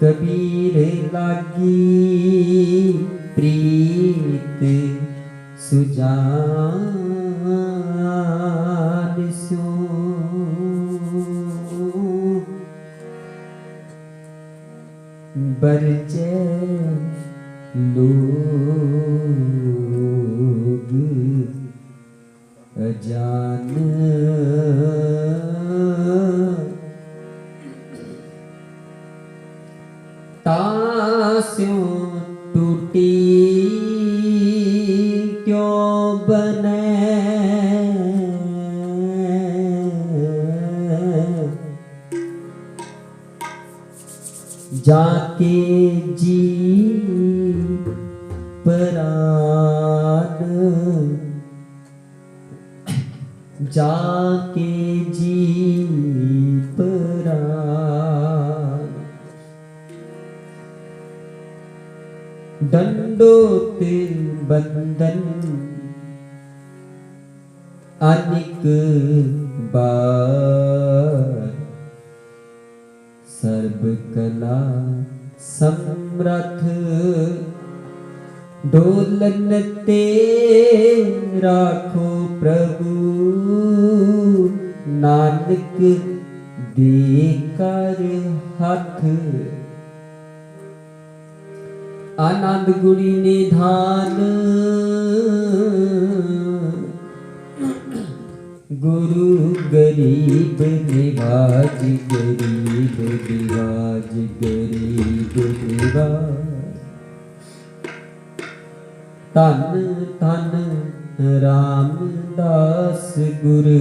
कबीर लागी प्रीत सुजान सो। बरजे लोग अजान तास्यों टूटी क्यों बने जाके जी परान जाके जी परान। दंडोत बंधन अनिक बार सर्व कला समरथ डोलन ते राखो प्रभु नानक दे कर हाथ। आनंद गुणी निधान गुरु गरीब निवाज गरीब निवाज गरीब निवाज। धन धन रामदास गुरु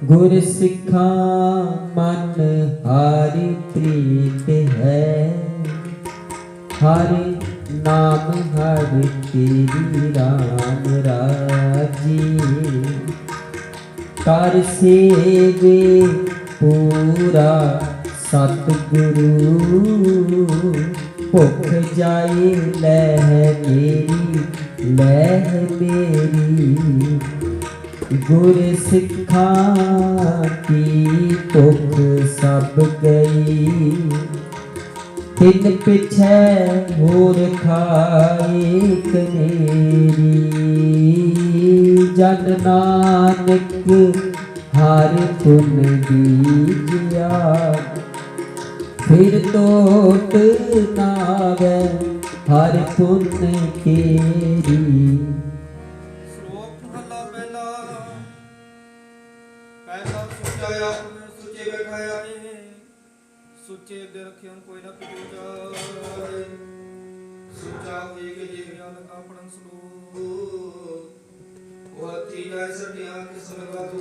गुर सिखा मन हारि प्रीत है। हरि नाम हरि तेरी राम राजी। कर सेवे पूरा सतगुरु भुख जाए लह मेरी लह मेरी। गुर सिखा की भुख सब गई तिन पिछे होर खाए कनेरी। जन नानक हर पुन बीजिया फिर तोट नावे हर पुन केरी। सुचे अगे रखियन कोई ना पिटो जाए। सुचा होई के जीवियां लगा पड़न सलोक। वो हथी जाए सटिया के समगा दो।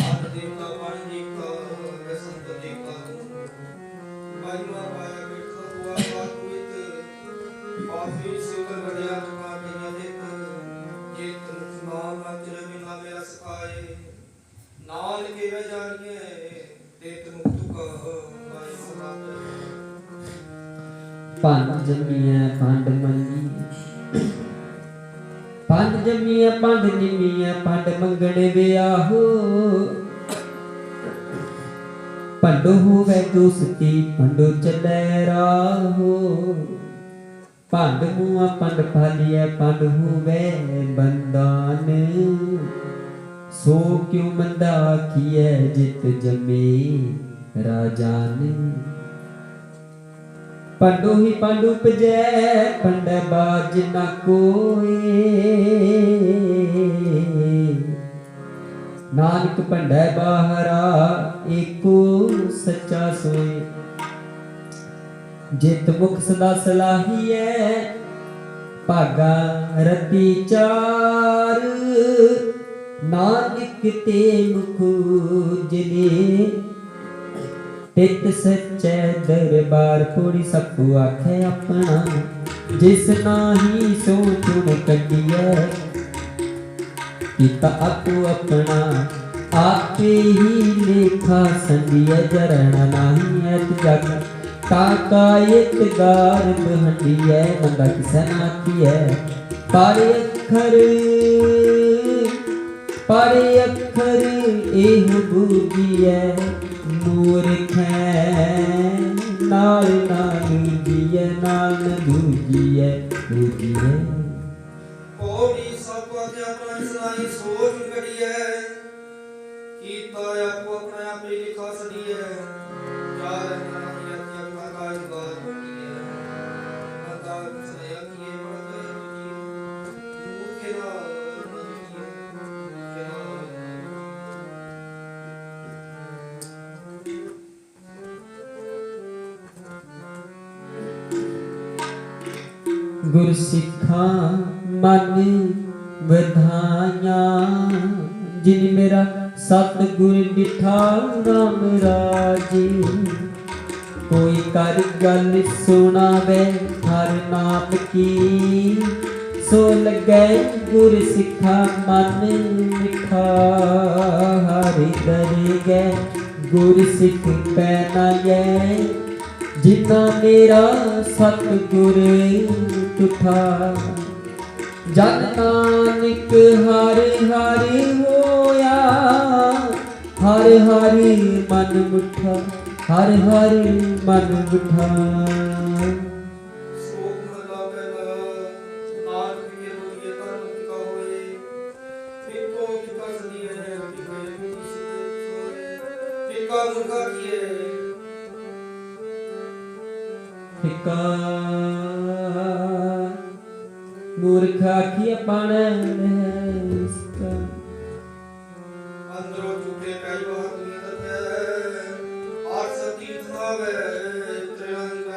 आद देवता पानी देखा वसंत देखा दो। महिमा पाया बैठा हुआ पाकुइत। पापी सिकर बढ़िया चुका के देख। जेत मुख नाम अचर बिना व्यास आए। नाल के रजानिए देत मुक्तु का पंज जमिया पंड मंगी पंज जमिया पंड निमिया पंड मंगणे वियाहो। पंडो होवे दोस्ती पंडो चले राहो। पंड मुआ पंड फालिया पंड होवे बंदान। सो क्यों मंदा किए जित जमे राजान। पंडो ही पंडू पजै पंड बाज न कोई। नानक पंडै बाहरा एको सच्चा सोए। जित मुख सदा सलाहिए भागा रति चार। नानक ते मुख जिने तित सच्चे दरबार। थोड़ी सबको आखे अपना जिस नाही सो चुन कटिए। पिता आपो अपना आपे ही लेखा संदिए। जरण नाही है जग काका एक गार बहंडिए। बंदा किसे नाती है पारे अखर पर अखर एह बूझिए मूर्ख नाल ना दूजिए नाल न दूजिए बूझिए। कोड़ी सब आज्ञा प्राण सुनाई सोच घड़िए कीता आपो अपने आप ही लिखा सदिए चार नहीं अत्यंत का बात होती है बता से किए पड़ते मूर्ख ना गुर सिखा मन बधाया जिन मेरा सतगुर डिठा राम राजे। कोई कर गल सुनावे हर नाम की सो लगे गुर सिखा मन मिठा। हरि दर गए गुर सिख पैनाए जिन्ना मेरा सतगुर तुठा। जन नानक हर हर होया हर हर मन मुठा हर हर मन मुठा। सोख मला पहला नानक के रोए कर्म का होए फिको फिका सदिए फिके सोए फिका मुखा किए फिका मूर्खा की पाण अंदरों झूठे कई बार दुनिया तक आठ सतीर्थ नावे त्रिरंग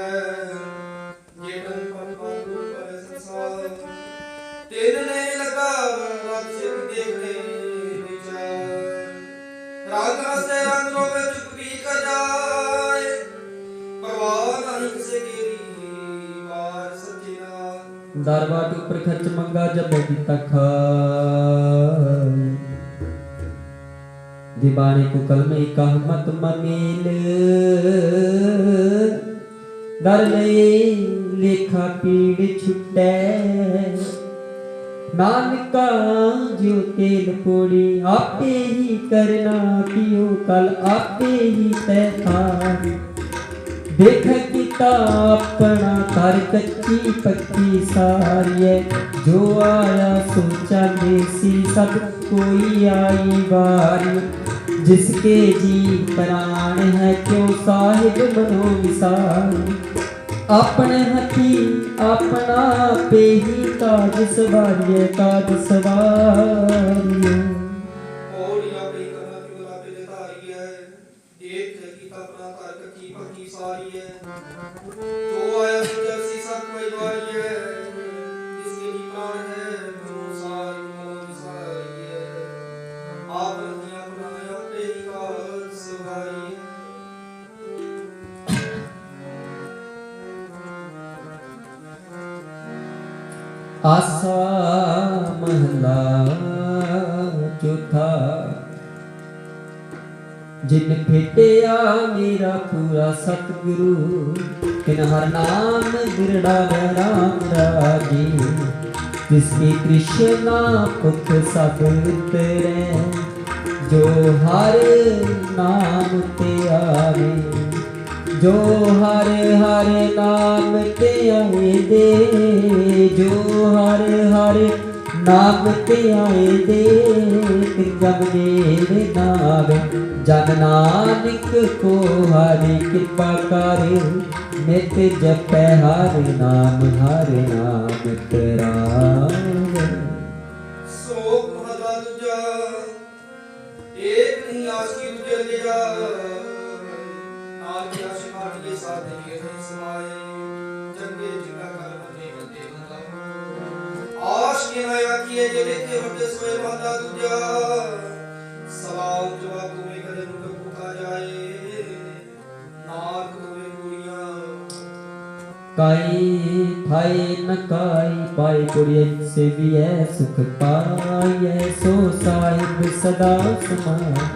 जेठन पंपा दूर पर संसार तेरे नहीं लगा राज्य देखने विचार रागा से अंदरों में चुप भी कर जाए परवाह नहीं किसे गिरी बार सचिना। दरबार ऊपर खर्च मंगा जब बैठीता खा दीवाने को कल में कह मत ममील दर लेखा पीड़ छुटे नानका जो तेल पोड़ी आपे ही करना पियो कल आपे ही तैयार। देख किता अपना कर कच्ची पक्की सारिये जो आया सोचा देसी सब कोई आई बारी। जिसके जी प्राण है क्यों साहिब मनो विसार। अपने हथी अपना पे ही काज सवारिये काज सवारिये। ओड़िया भी करना की गुलाब पे जताई है देख की अपना कर कच्ची पक्की सारी है जो आया जर्सी सब कोई द्वारी है जिसके जी प्राण है मनो सारी मनो विसारी है आप रखिए अपना पे ही काज सवारी है। आसा महला चौथा जिन भेटिया मेरा पूरा सतगुरु तिन हर नाम गिरड़ा राम राजी। जिसकी कृष्णा पुख सब उतरे जो हर नाम ते आवे जो हर हर नाम ते आए दे जो हर हर नाम ते आए दे जब मेरे नाम जन नानक को हरि कृपा कर नित जपै हर नाम तेरा। शोक महला दूजा एक नहीं आशी तुझे लिया आज्ञा शिकाट के साथ दिए नहीं समाये जंगे जिला कर बने बंदे दूंगा आश के नया किए जो लिखे होते सोए महला दूजा सवाल जवाब तुम्हें करे मुझे पुकार जाए नाक तुम्हें गुड़िया काई थाई न काई पाई कुड़िए से भी है सुख पाए सो साहिब सदा समाए।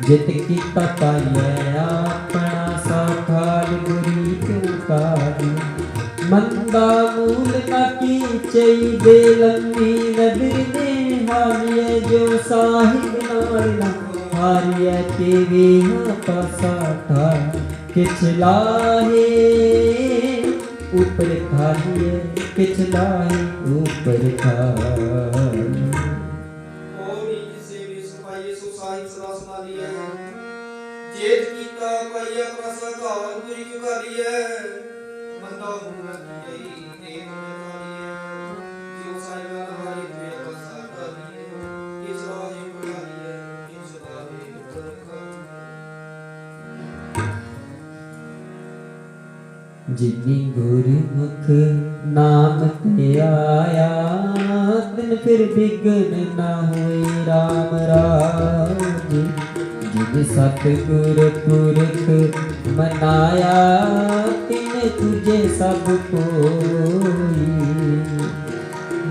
जित कीता पाइए अपना साखाल बुरी क्यों कारी। मंदा मूल न की चई दे लंबी नदर ने हारिए जो साहिब नाल ना हारिए तेरे हाँ पासा था किचलाहे ऊपर खालिए किचलाहे ऊपर खालिए। और जिसे भी सफाई सो साहिब सदा समाधि है जेत कीता पाइया प्रसादार पूरी क्यों करी है मंदा हुआ की गई देव खाली है जो साहिब हमारी पे प्रसाद करी है इस राहे बुलाई है इस राहे ऊपर जिनी गुरमुख नाम ते आया तिन फिर बिघन ना हुए राम राज। जिन सतगुर पुरख मनाया तिन तुझे सब कोई।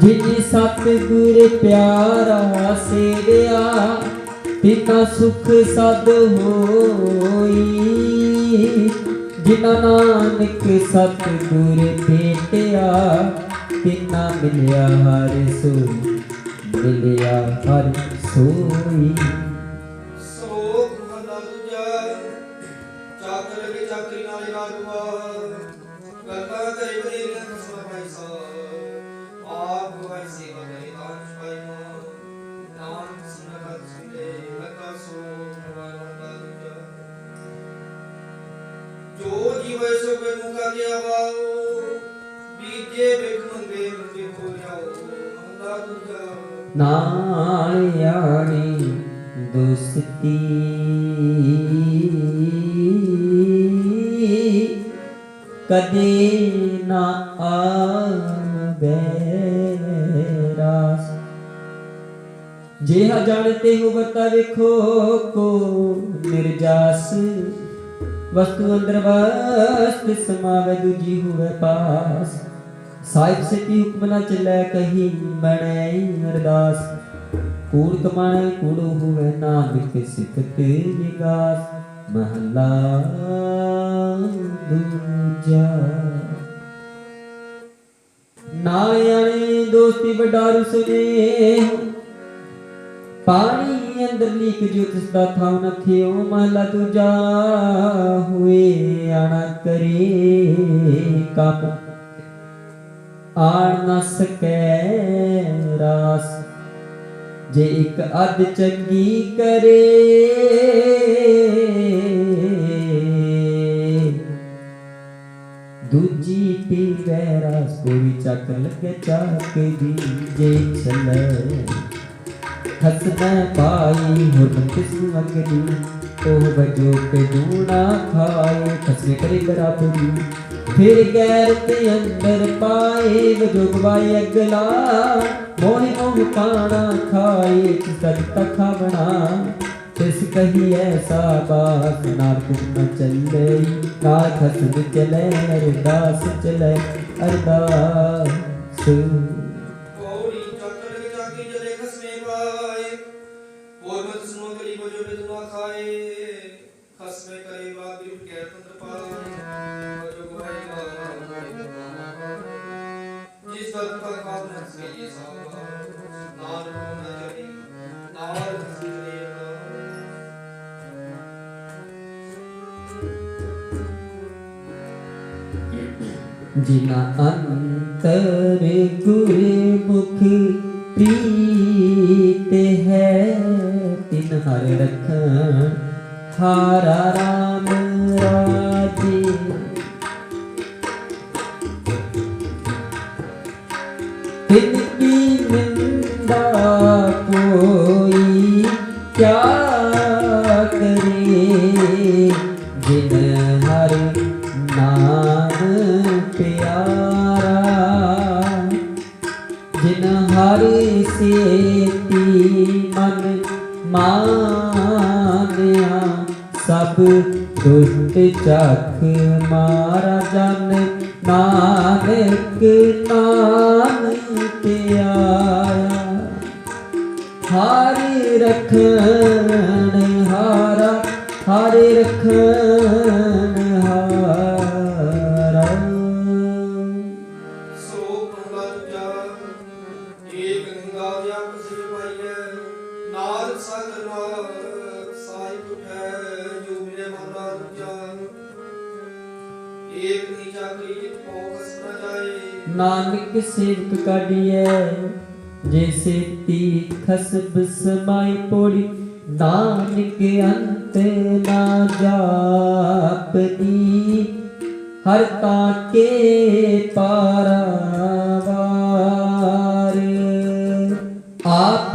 जिन सतगुर प्यारा सेविया तिना सुख सद होई। जिना नानक सतगुर भेटिया तिना मिलिया हर सोई मिलिया हर सोई। सोख मना दूजा चाकर के चाकरी नाल लागवा गल्ला करे बनेरियां कसमा पैसा आप भाई सेवा करे दान पाई नाम सुनकर सुने लगा सो भगवान दूजा जो जीवे सो पे मुका के आवाओ बीजे बिख मंगे मुझे हो जाओ मंदा दूजा नाल यानी दोस्ती कदे ना आवे रास। जेहा जानते हो बता देखो को निर्जास वस्तु अंदर वस्त समावे दूजी हुए पास। साहिब सिद्धि हुक्म न चलै कही बने अरदास। कूड़ कमाणे कूड़ो हुए नानक सिफत विगास। महला दूजा नायाने दोस्ती बडारू सुने पानी अंदर लीक जो तिसदा था न थियो। महला दूजा हुए आना करे कम आन न सकै रास। जे एक अध चंगी करे दूजी पीवै रास। कोई चक लगे चाक दी जे चले हसना पाई हुर किस अगली ओह बजो पे दूना खाए खसने करे बराबरी। फिर गैर के अंदर पाए बजो गवाए अगला मोहि मोह पाना खाए सद तखा बना। तिस कही ऐसा बात नार कुछ न चले नार खसम चले अरदास चले अरदास। कोरी चाकर के चाकी जले खसमे पाए और मत सुनो कली बजो बेदुआ खाए खसमे करे बादरी के तंत्र पाए बजो गवाए जिस दर्द का काम न से ये सब नार न चली नार खसमे जिना अंतर गुरमुख प्रीत है तिन हर रखन हारा राम राजे। तिनकी निंदा कोई क्या करे। जिन हर नाम प्यारा जिन हर सेती मन मानिया। सब दुष्ट चख मारा जन नानक नाम ते आया। हारे रखन हारा हारे रखन हारा। सो गंगा दूजा एक गंगा व्याप से पाई सागर साहिब है जो मिले मरा दूजा एक नहीं जागरी जित को कस न जाए नानक सेवक काढ़िए जैसे तीखस समाई पोड़ी नानक अंत ना जापनी हर ताके पारावार आप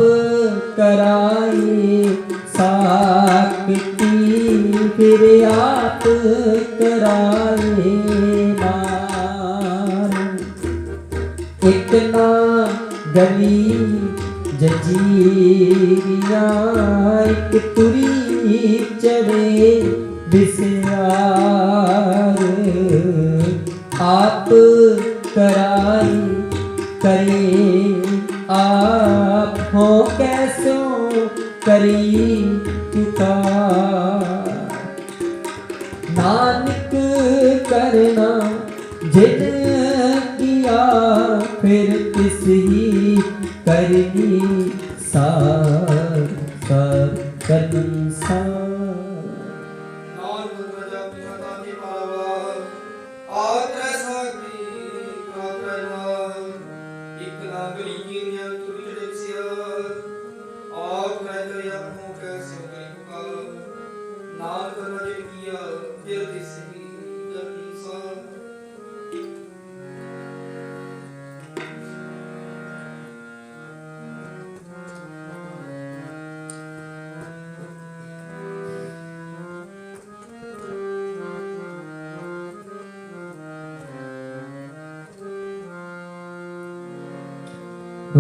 कराए साकती फिर आप कराए मार एक ना गली जजीरिया एक तुरी चढ़े बिसयार आप कराई करे आप हो कैसो करी पुकार नानक करना जिन किया फिर किस ही करनी सार करनी सार नाल गुरजा पिता की पावा आत्रे सागरी कात्रे मार एक नागरी गिरिया तुरी जड़सिया आप कहते अपनों कैसे करी पुकार नाल गुरजा किया फिर किसी करनी सार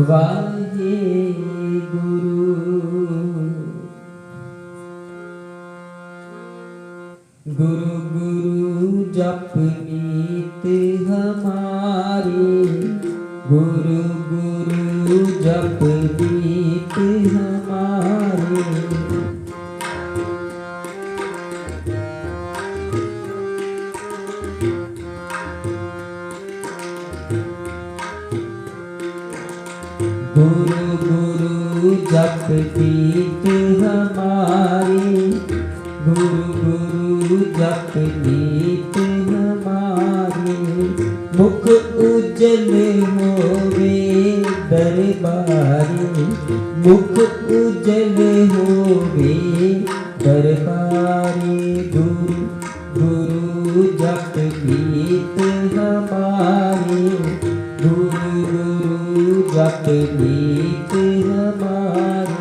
वाहे गुरु गुरु जप नीत हमारी गुरु गुरु जप नीत हमारी गुरु गुरु जप नीत हमारी गुरु गुरु जप नीत हमारी मुख उज्जल होवे दरबारी मुख उज्जल होवे दरबारी गुरु गुरु जप नीत हमारी गुरु गुरु जप नीत हमारी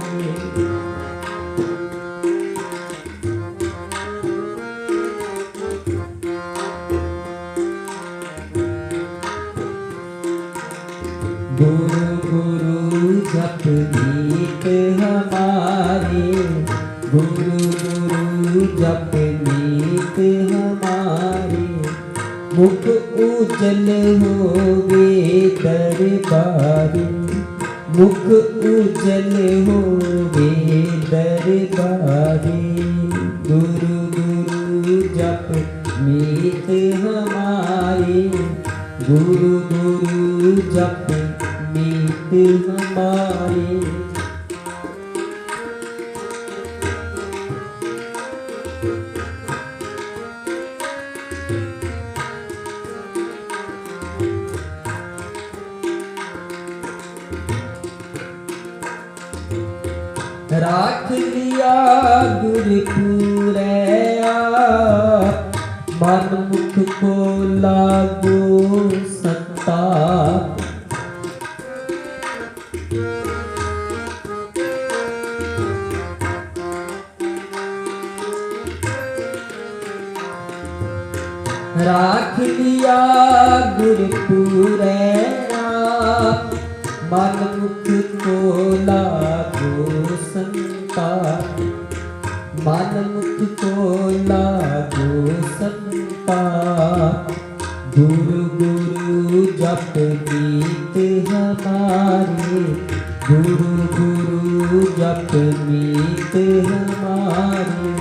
गुरु गुरु जप नीत हमारी गुरु गुरु जप नीत हमारी मुख उज्जल होवे दरबारी मुख उज्जल होवे दरबारी गुरु गुरु जप नीत हमारी गुरु गुरु जप नीत हमारी राख लिया गुरपुरैया मन मुख को लागो संताप राख लिया गुरपुरैया मन मुख को लागो संताप मन मुख को लागो संताप गुरु गुरु जप नीत हमारी गुरु गुरु जप नीत हमारी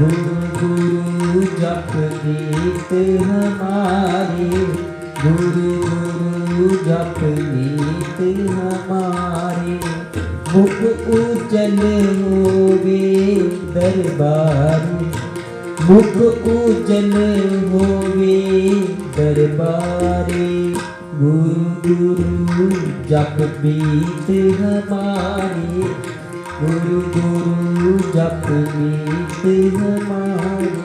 गुरु गुरु जप नीत हमारी गुरु गुरु जप नीत हमारी मुख उज्जल होवे दरबारी, मुख उज्जल होवे दरबारी। गुरु गुरु जप बीत हमारी, गुरु गुरु जप बीत हमारी।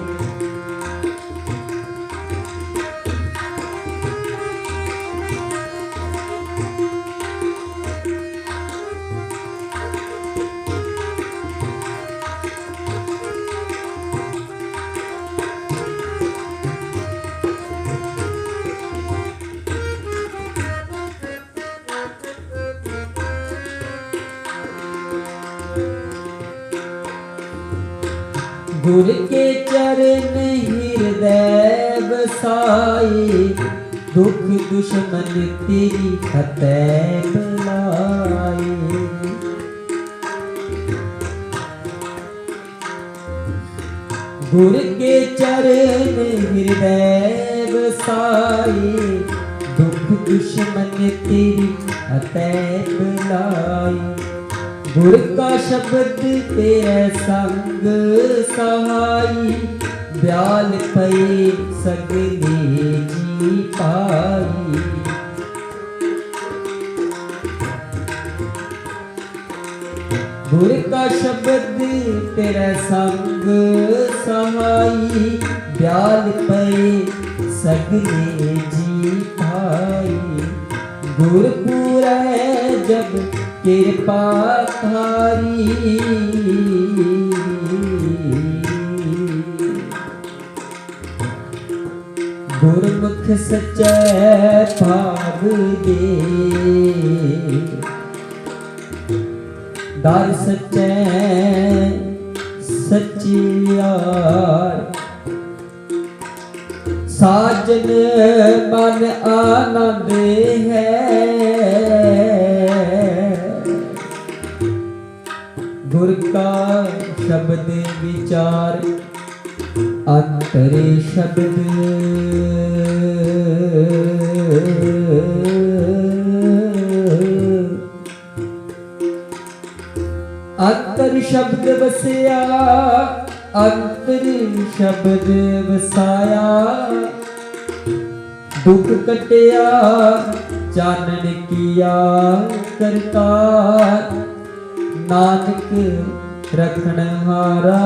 गुर के चरण हृदय बसाए, दुख दुश्मन तेरी फतेह बुलाए। गुर के चरण हृदय बसाए, दुख दुश्मन तेरी फतेह बुलाए। गुर का शब्द तेरे संग सहाई, ब्याल पे सगले जी पाई। गुर का शब्द तेरे संग सहाई, ब्याल पे सगले जी पाई। गुर पूरा जब कृपा थारी, गुरमुख सच्चे भाग दे, दर सच्चे सच्चियार। साजन मन आनंद है, गुर का शब्द विचार अंतरे शब्द। अंतर शब्द बसया, अंतर शब्द वसाया। दुख कटिया चानन किया करतार, नानक रखन हारा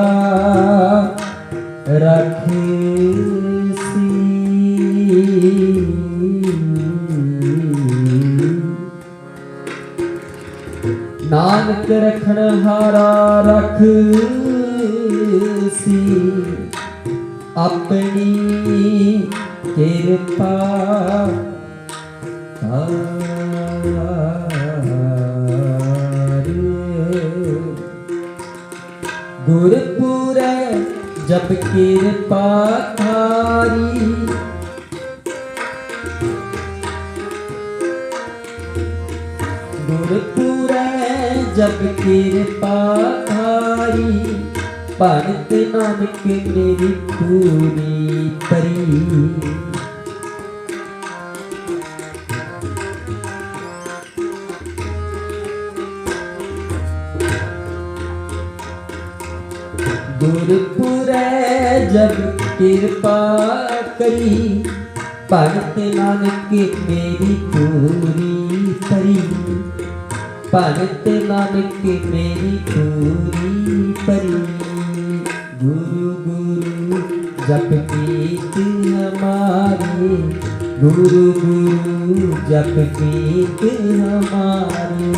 रखे सी। नानक रखन हारा रख सी, अपनी कृपा गुरपुरै जब कृपा थारी। गुरपुरै जब कृपा थारी, भगत नानक मेरी पूरी परी। गुरपुरै जब कृपा करी, भगत नानक मेरी पूरी परी। भगत नानक मेरी पूरी परी। गुरु गुरु जप कीत हमारी, गुरु गुरु जप कीत हमारी।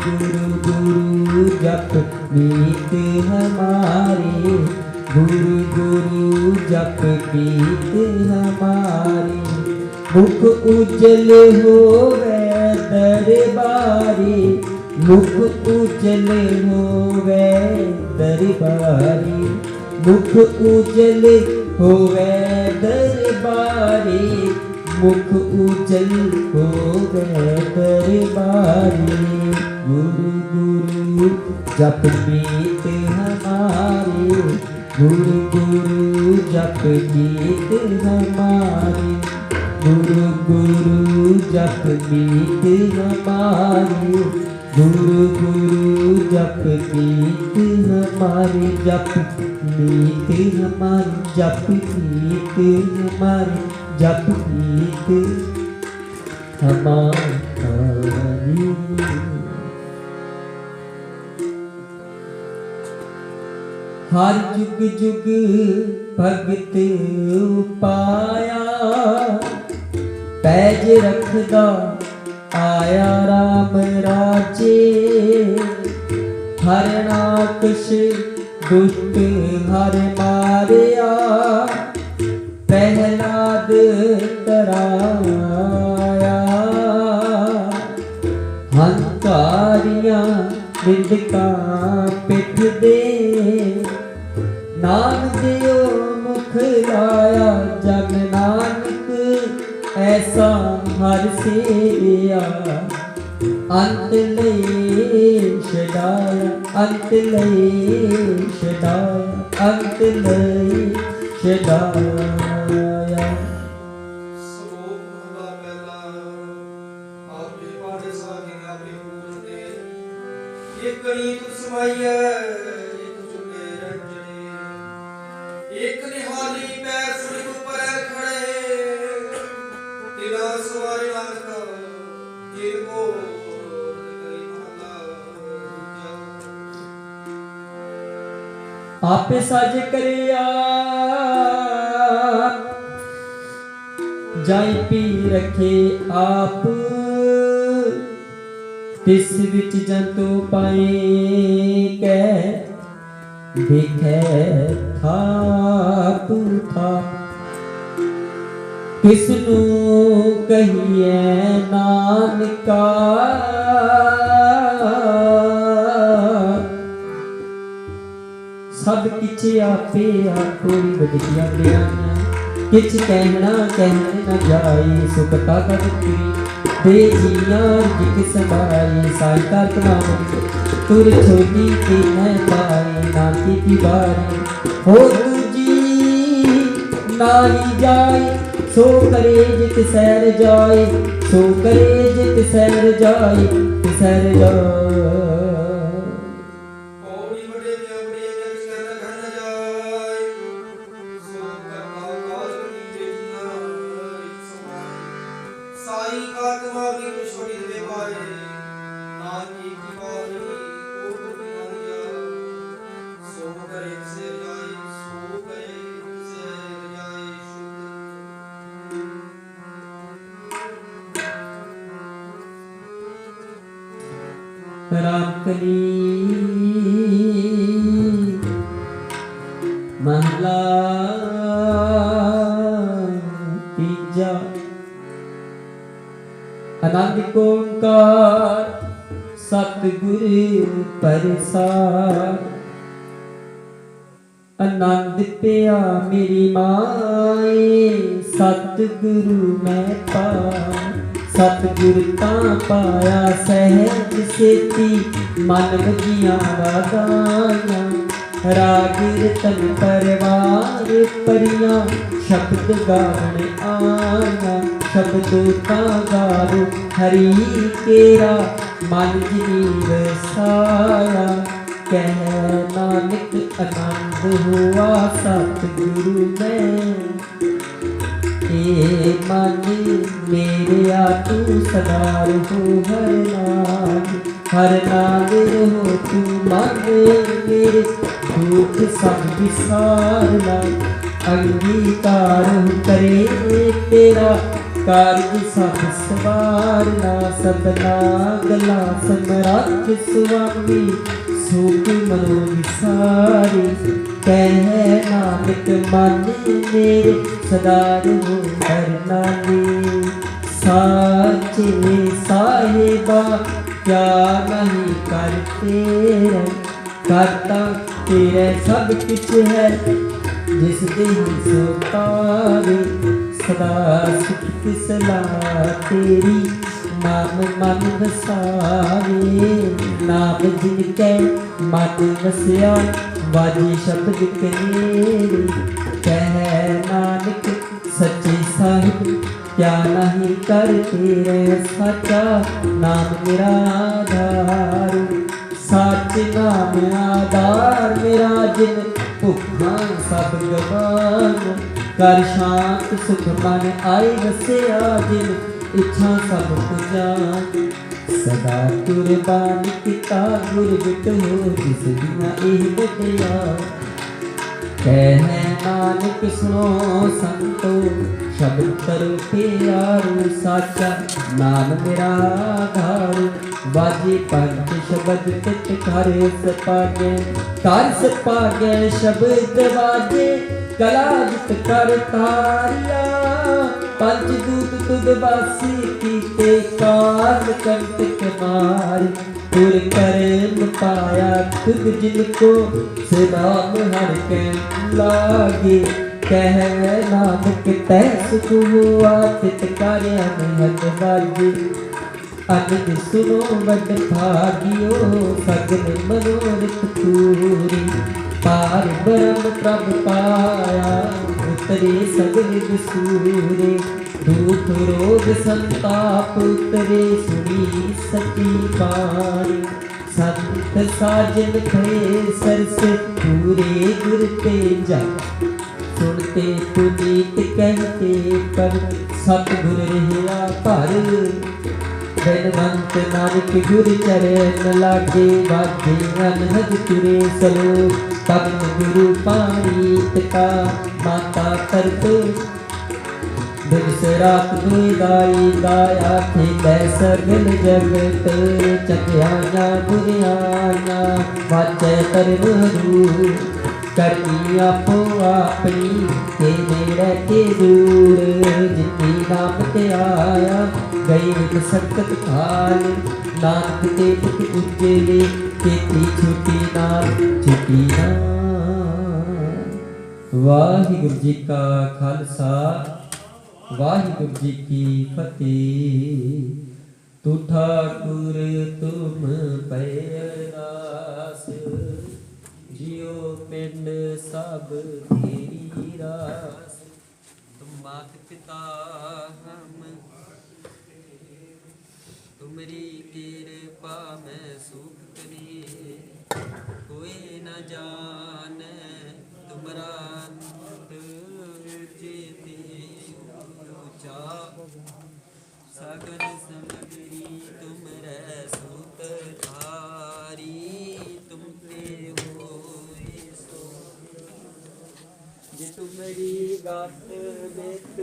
गुरु गुरु जप कीत हमारी, गुरु गुरु जप कीत हमारी। मुख उज्जल होवे दरबारी, मुख उज्जल होवे दरबारी। मुख उज्जल होवे दरबारी, मुख उज्जल होवे दरबारी। गुरु गुरु जप कीत हमारी, गुरु गुरु जप कीत हमारी। गुरु गुरु जप कीत हमारी, गुरु गुरु जप नीत हमारी, जप नीत हमारी, जप नीत हमारी, जप नीत हमारी। हर जुग जुग भगत पाया, पैज रखदा आया राम राजे। हर नाकश दुष्ट हर मारिया, प्रहलाद तराया। हंकारियां निंदका पिठ दे, नाम दियो मुख लाया। जन नानक ऐसा हर सेविया, अंत लई छड़ाया, अंत लई छड़ाया, अंत लई छड़ाया। ਸ਼ਲੋਕ ਮਹਲਾ ਪਹਿਲਾ। ਆਪੇ ਪਾੜੇ ਸਾਗੇ ਆਪੇ ਪੂਜਦੇ, ਇਕ ਨੀਤ ਸਮਾਈਐ ਇਕ ਚੁਕੇ ਰੰਜਨੇ। ਇਕ ਨਿਹਾਲੀ ਪੈ ਸੜਕ ਉੱਪਰ ਖੜੇ, ਤਿਲਾ ਸਵਾਰੇ ਨਾਨਕਾ ਜਿਨ ਕੋ ਕਰੀ ਮਹਲਾ ਦੂਜਾ। आपे साज करिया, जाई पी रखे आप। तिस विच जंतु पाए कै, देखे थाप थाप। किसनू कहिए नानका, सब किछ आपे आकोरी बदलिया बयाना। किछ कहना कहने न जाई, सुखता कदती दे जिया जिक समाई। साहिता कमाई तुर छोटी की न पाई, नाती की बारी हो दूजी नाई जाए। सो करे जित सैर जाए, सो करे जित सैर जाए, सैर जाए। रामकली महला तीजा। आनंद ओंकार सतगुरु प्रसाद। आनंद पिया मेरी माए, सतगुरु मैं पाया। सतगुर तां पाया सहज सेती, मन वजिया वादाया। राग रतन परवार परियां, शब्द गावण आया। शब्दों का गारो हरि केरा, मन जीव साया। कह नानक आनंद हुआ सतगुरु में। ए मन मेरे तू सदा रहो हर नाम। हर नाम रहो तू मन मेरे, दुख सब विसारना। अंगीकार करे तेरा, कार्य सब सवारना। सपना गला समरथ स्वामी, सुख मनो विसारे। कह नानक मन मेरे, सदा रहो हर नामे। साचे साहिबा क्या नहीं करते, करता तेरे सब कुछ है। जिस दिन सो पावे, सदा सुख सलाह तेरी। नाम मन वसावे, नाम जिनके मन वसिया। बाजी शब्द कनेरी, कह नानक सच्चे साहिब क्या नहीं करते रे साचा नाम मेरा आधार सच नाम आधार मेरा जिन भुखा सब गवान कर शांत सुख मन आए वसिया जिन इच्छा सब पुजान सदा कुर्बान किता गुर बिट हो जिस बिना एह बटिया कह नानक सुनो संतो शब्द करो प्यारो साचा नाम मेरा आधार बाजे पंच शब्द तित कर सपागे शब्द बाजे कला जित कर तारिया पंच दूत तुद बासी कीते काल कंटक मार पुर कर्म पाया तुद जिनको सदाम हर के लागे कह नानक तै सुख हुआ तित कार्य अनहद बाजे अनद सुनो बद भागियो सगल मनोरथ पूरी पार ब्रह्म प्रभ पाया उतरे सगल दूरे दुख रोग संताप उतरे सुनी सती बाणी संत साजन थे सरस पूरे गुर तेजा सुनते पुनीत कहते पर सतगुर रहिया पर धनवंत नानक गुर चरण लागे बाजे अनहद तुरे सलो तब गुरु पानी पिता माता करतो बिसरात दुई दाया थे सगल जगत चखियाया बुरियाया वाचे तरमरू करनी आपो अपनी के मेरे के दूर जितनी नाम ते आया गई एक संकट काल नानक ते पुत उज्जले खेती छुटी नाल वाहिगुरु जी का खालसा वाहिगुरु जी की फतेह तू ठाकुर तुम पे अरदास जियो पिंड सब तेरी रास तुम मात पिता हम तुमरी कृपा में सुख करी कोई न जाने तुमरा जेते ऊंचा सगल समगरी तुम रे सूत धारी तुम ते हो सो जे तुमरी गात बेत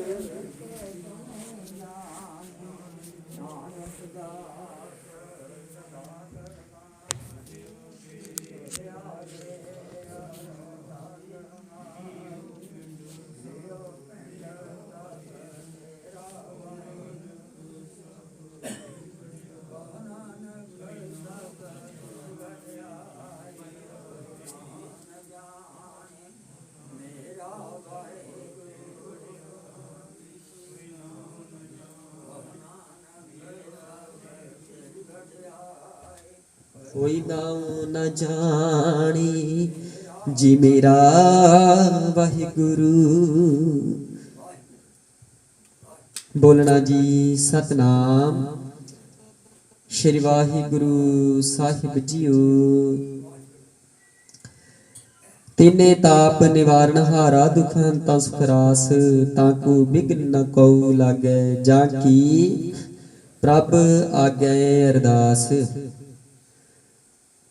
कोई नाम न जानी जी मेरा वाहिगुरु बोलना जी सतनाम श्री वाहिगुरु साहिब जीओ तिने ताप निवारण हारा दुख हंता सुख रास ताकू बिघ्न न कऊ लागे जाकी प्रभ आगे अरदास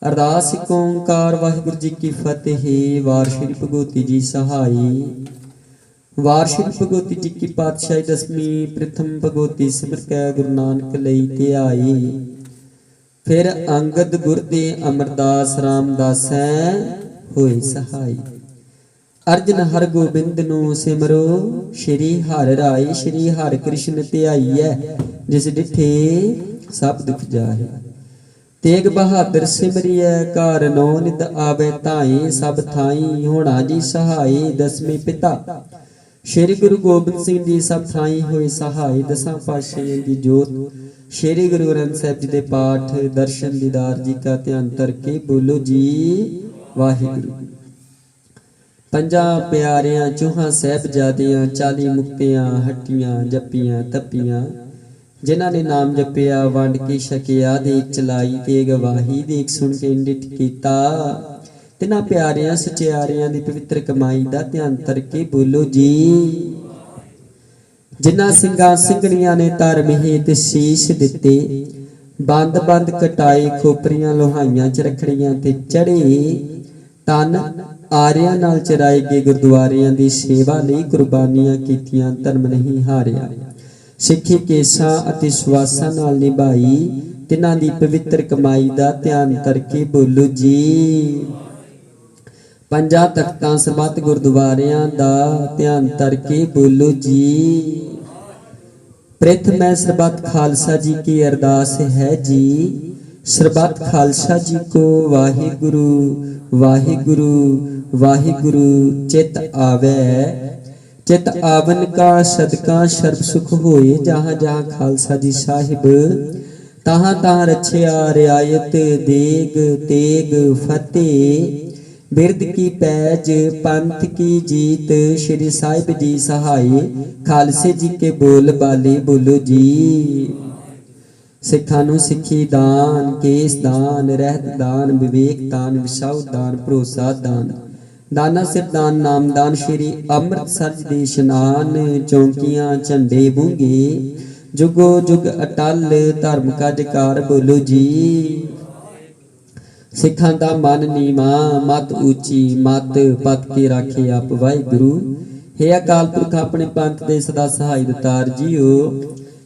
अरदास एक ओंकार वाहिगुरु जी की फतेह वार श्री भगवती जी सहाई वार श्री भगवती जी की पातशाही दसवीं प्रथम भगवती सिमर कै गुरु नानक लई ते आई फिर अंगद गुर दे अमरदास रामदास होए सहाई अर्जन हर गोबिंद नु सिमरो श्री हर राय श्री हर कृष्ण ध्याई है जिस डिठे सब दुख जाए तेग बहादुर सिमरिय कार नौ नित आवे ताई सब थाई होना जी सहाय दसवें पिता श्री गुरु गोबिंद सिंह जी सब थाई होए सहाय दसां पातशाही की जोत श्री गुरु ग्रंथ साहिब जी दे पाठ दर्शन दीदार जी का ध्यान करके बोलो जी वाहिगुरु ਪੰਜਾਂ ਪਿਆਰਿਆਂ ਚੂਹਾਂ ਸਾਹਿਬਜ਼ਾਦਿਆਂ 40 ਮੁਕਤਿਆਂ ਹੱਟੀਆਂ ਜੱਪੀਆਂ ਤੱਪੀਆਂ ਜਿਨ੍ਹਾਂ ਨੇ ਨਾਮ ਜਪਿਆ ਵੰਡ ਕੇ ਛਕਿਆ ਦੇਖ ਚਲਾਈ ਤੇ ਗਵਾਹੀ ਦੇਖ ਸੁਣ ਕੇ ਨਿਠ ਕੀਤਾ ਤਿਨਾਂ ਪਿਆਰਿਆਂ ਸਚਿਆਰਿਆਂ ਦੀ ਪਵਿੱਤਰ ਕਮਾਈ ਦਾ ਧਿਆਨ ਕਰਕੇ ਬੋਲੋ ਜੀ। ਜਿਨ੍ਹਾਂ ਸਿੰਘਾਂ ਸਿੰਘਣੀਆਂ ਨੇ ਧਰਮ ਹੇਤ ਸੀਸ ਦਿੱਤੇ ਬੰਦ ਬੰਦ ਕਟਾਏ ਖੋਪਰੀਆਂ ਲੋਹਾਈਆਂ ਚ ਰੱਖੜੀਆਂ ਤੇ ਚੜੇ ਤਨ ਆਰਿਆਂ ਨਾਲ ਚਰਾਏ ਗਏ ਗੁਰਦੁਆਰਿਆਂ ਦੀ ਸੇਵਾ ਲਈ ਕੁਰਬਾਨੀਆਂ ਕੀਤੀਆਂ ਧਰਮ ਨਹੀਂ ਹਾਰਿਆ ਸਿੱਖੀ ਕੇਸਾਂ ਅਤੇ ਸਵਾਸਾਂ ਨਾਲ ਨਿਭਾਈ ਤਿਨਾਂ ਦੀ ਪਵਿੱਤਰ ਕਮਾਈ ਦਾ ਧਿਆਨ ਕਰਕੇ ਬੋਲੋ ਜੀ। ਪੰਜਾਂ ਤਖਤਾਂ ਸਮਤ ਗੁਰਦੁਆਰਿਆਂ ਦਾ ਧਿਆਨ ਕਰਕੇ ਬੋਲੋ ਜੀ। प्रथम सरबत खालसा जी की अरदास है जी। सरबत खालसा जी को वाहिगुरु वाहिगुरु वाहिगुरु चित आवे चित आवन का सदका सर्ब सुख होए जहाँ जहाँ खालसा जी साहिब तहाँ तहाँ रछिया रियायत देग तेग फतेह बिरद की पैज पंथ की जीत श्री साहिब जी सहाय खालसे जी के बोल बाले बोलो जी। सिखां नूं सिखी दान केस दान रहत दान विवेक दान विसाउ दान भरोसा दान दाना सिर दान नाम दान श्री अमृतसर दे इशनान चौंकियां झंडे बूंगे जुगो जुग अटल धर्म का जयकार बोलो जी। सिखां दा मन नीवा मत ऊंची मत पत के राखे आप वाहिगुरु। हे अकाल पुरख अपने पंथ दे सदा सहाय दतार जीओ।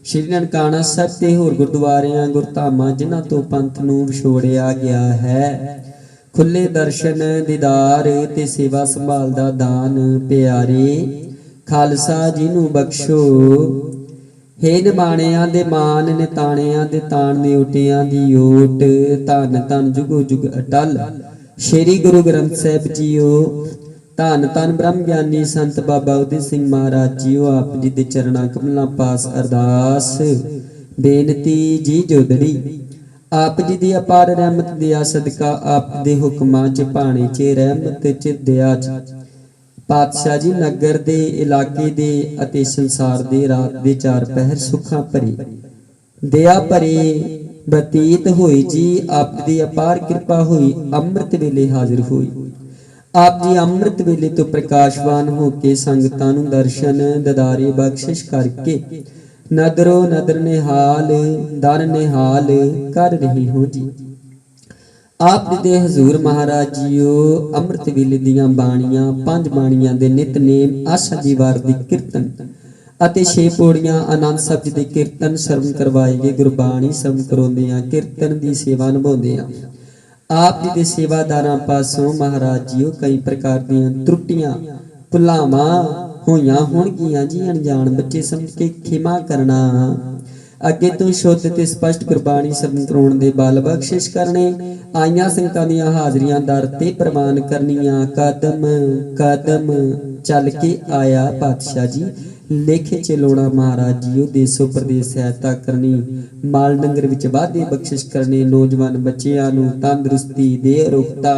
श्री ननकाना साहिब ते होर गुरुद्वारियां गुरधामां जिन्हां तो पंथ नूं विछोड़िया गया है खुले दर्शन दीदार ते सेवा संभाल दा दान प्यारे खालसा जी नूं बख्शो। हे निमाणियां दे मान निताणियां दे ताण ने उटियां दी ओट धन धन जुगो जुग अटल श्री गुरु ग्रंथ साहिब जीओ। धन धन ब्रह्म ज्ञानी संत बाबा उदय सिंह महाराज जीओ। आप जी दे चरणां कमलां पास अरदास बेनती जी जोदड़ी आप जी दी अपार रहमत दिया सदका आप दे हुक्मां च भाणे च रहमत च दया च पातशाह जी नगर दे इलाके दे अते संसार दे रात दे 4 पहर सुखां भरे दया भरे बतीत होई जी। आप दी अपार कृपा होई अमृत वेले हाजिर होई। आप जी अमृत वेले तो प्रकाशवान हो के संगतां नूं दर्शन ददारे बख्शिश करके नदरो नदर निहाल दर निहाल कर रही हो जी। आप दे हजूर महाराज जीओ अमृत वेले दियां बाणियां 5 बाणियां दे नितनेम आशा जी वार दी कीर्तन अते 6 पौड़ियां आनंद साहिब जी दे कीर्तन शर्म करवाए गए गुरबाणी शर्म करवाउंदियां कीर्तन दी सेवा निभाउंदियां आप जी दे सेवादारां पासों महाराज जीओ कई प्रकार दियां त्रुटियां भुलावां होइयां होणगियां जी। अनजान बच्चे समझ के खिमा करना अगे तो शुद्ध ते स्पष्ट गुरबाणी शरण कराउण दे बल बख्शिश करने आईयां संगतां दीयां हाजरियां दर ते प्रवान करनियां कदम कदम चल के आया पातशाह जी लेखे चलोना महाराज जीओ। देसो प्रदेश सहायता करनी माल डंगर विच वाधे बख्शिश करने नौजवान बच्चियां नूं तंदुरुस्ती दे रोगता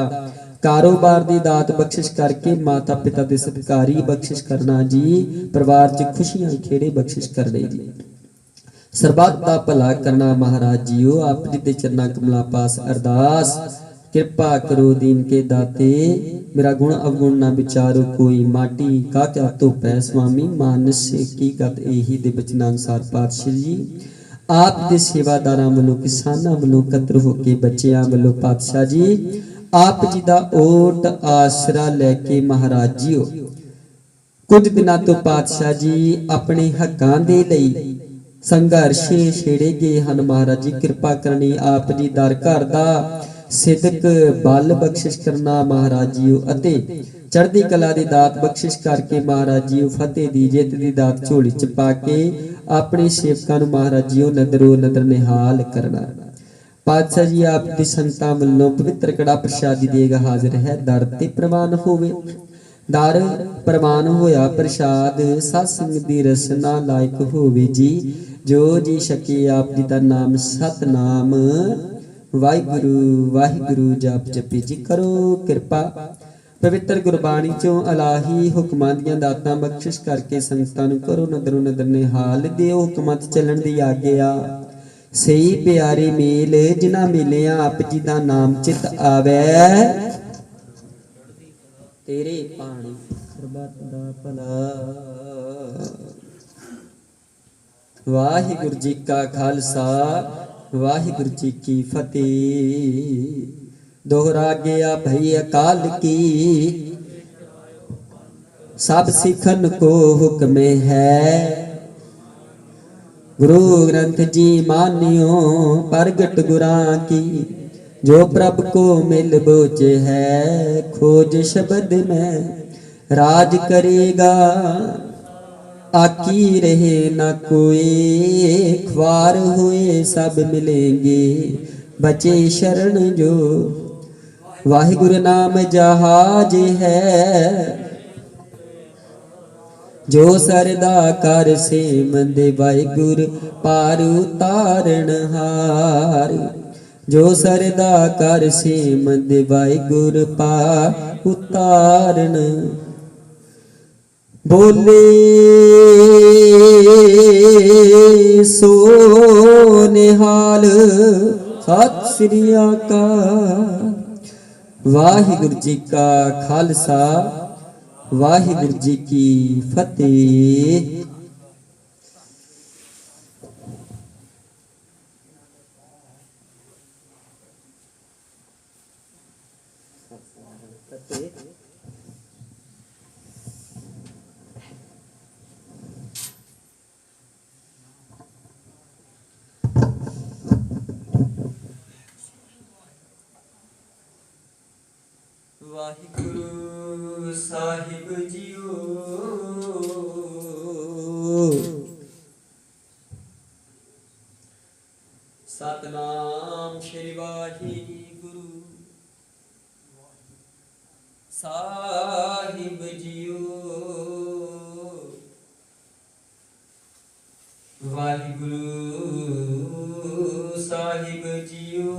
कारोबार दी दात बख्शिश करके माता पिता दे सत्कारी बख्शिश करना जी। परिवार च खुशियां खेड़े बख्शिश करने जी। सरबत दा भला करना महाराज जीओ। आप जी दे चरना कमला पास अरदास कृपा करो दीन के दाते मेरा गुण अवगुण ना विचारो कोई माटी का क्या तो पै स्वामी मानस की गत यही दे बचना अनुसार पातशाह जी आप दे सेवादारां वल्लों किसानां वल्लों कतर हो के बच्चियां वल्लों पातशाह जी आप जी दा ओट आसरा लैके महाराज जीओ कुछ दिनां तो पातशाह जी अपने हक्कां दे लई संघर्ष छेड़े गए हैं। महाराज जी कृपा करनी आप जी दर घर दा सिदक बल बख्शिश करना महाराज जीओ अते चढ़दी कला दी दात बख्शिश करके महाराज जीओ फतेह दी जित दी दात झोली च पा के अपने सेवकां नूं महाराज जीओ नदरो नदर निहाल करना। पातशाह जी आप दी संतां वल्लों पवित्र कड़ा प्रसादी देग हाजिर है दर ते प्रवान होवे। दर प्रवान होया प्रसाद सत्संग दी रसना लायक होवे जी। जो जी शके आप जी दा नाम सतनाम वाहिगुरु वाहिगुरु जप जपी जी। करो कृपा ਪਵਿੱਤਰ ਗੁਰਬਾਣੀ ਚੋਂ ਇਲਾਹੀ ਹੁਕਮਾਂ ਦੀਆਂ ਦਾਤਾਂ ਬਖਸ਼ਿਸ਼ ਕਰਕੇ ਸੰਗਤਾਂ ਨੂੰ ਕਰੋ ਨਦਰੋਂ ਨਦਰ ਨਿਹਾਲ। ਦਿਓ ਹੁਕਮਾਂ ਤੇ ਚੱਲਣ ਦੀ ਆਗਿਆ। ਸਹੀ ਪਿਆਰੇ ਮੇਲ ਜਿਨ੍ਹਾਂ ਮੇਲਿਆਂ ਆਪ ਜੀ ਦਾ ਨਾਮ ਚਿਤ ਆਵੈ। ਤੇਰੇ ਪਾਣੀ ਸਰਬੱਤ ਦਾ ਭਲਾ। ਵਾਹਿਗੁਰੂ ਜੀ ਕਾ ਖਾਲਸਾ ਵਾਹਿਗੁਰੂ ਜੀ ਕੀ ਫਤਿਹ। दोहरा गया भई अकाल की सब सिखन को हुक्म है। गुरु ग्रंथ जी मानियो प्रगट गुरां की जो प्रभ को मिल बोझ है। खोज शब्द में राज करेगा आकी रहे न कोई। ख्वार हुए सब मिलेंगे बचे शरण जो। वाहिगुरु नाम जहाज है जो सरदा कर से मंदे। वाहिगुरु पार उतारण हार जो सरदा कर से मंदे। वाहिगुरु पार उतारण। बोले सो निहाल सत श्री अकाल। वाहिगुरु जी का खालसा वाहिगुरु जी की फतेह। वाहिगुरु साहिब जियो सतनाम श्री वाहिगुरु साहिब जियो। वाहिगुरु साहिब जियो।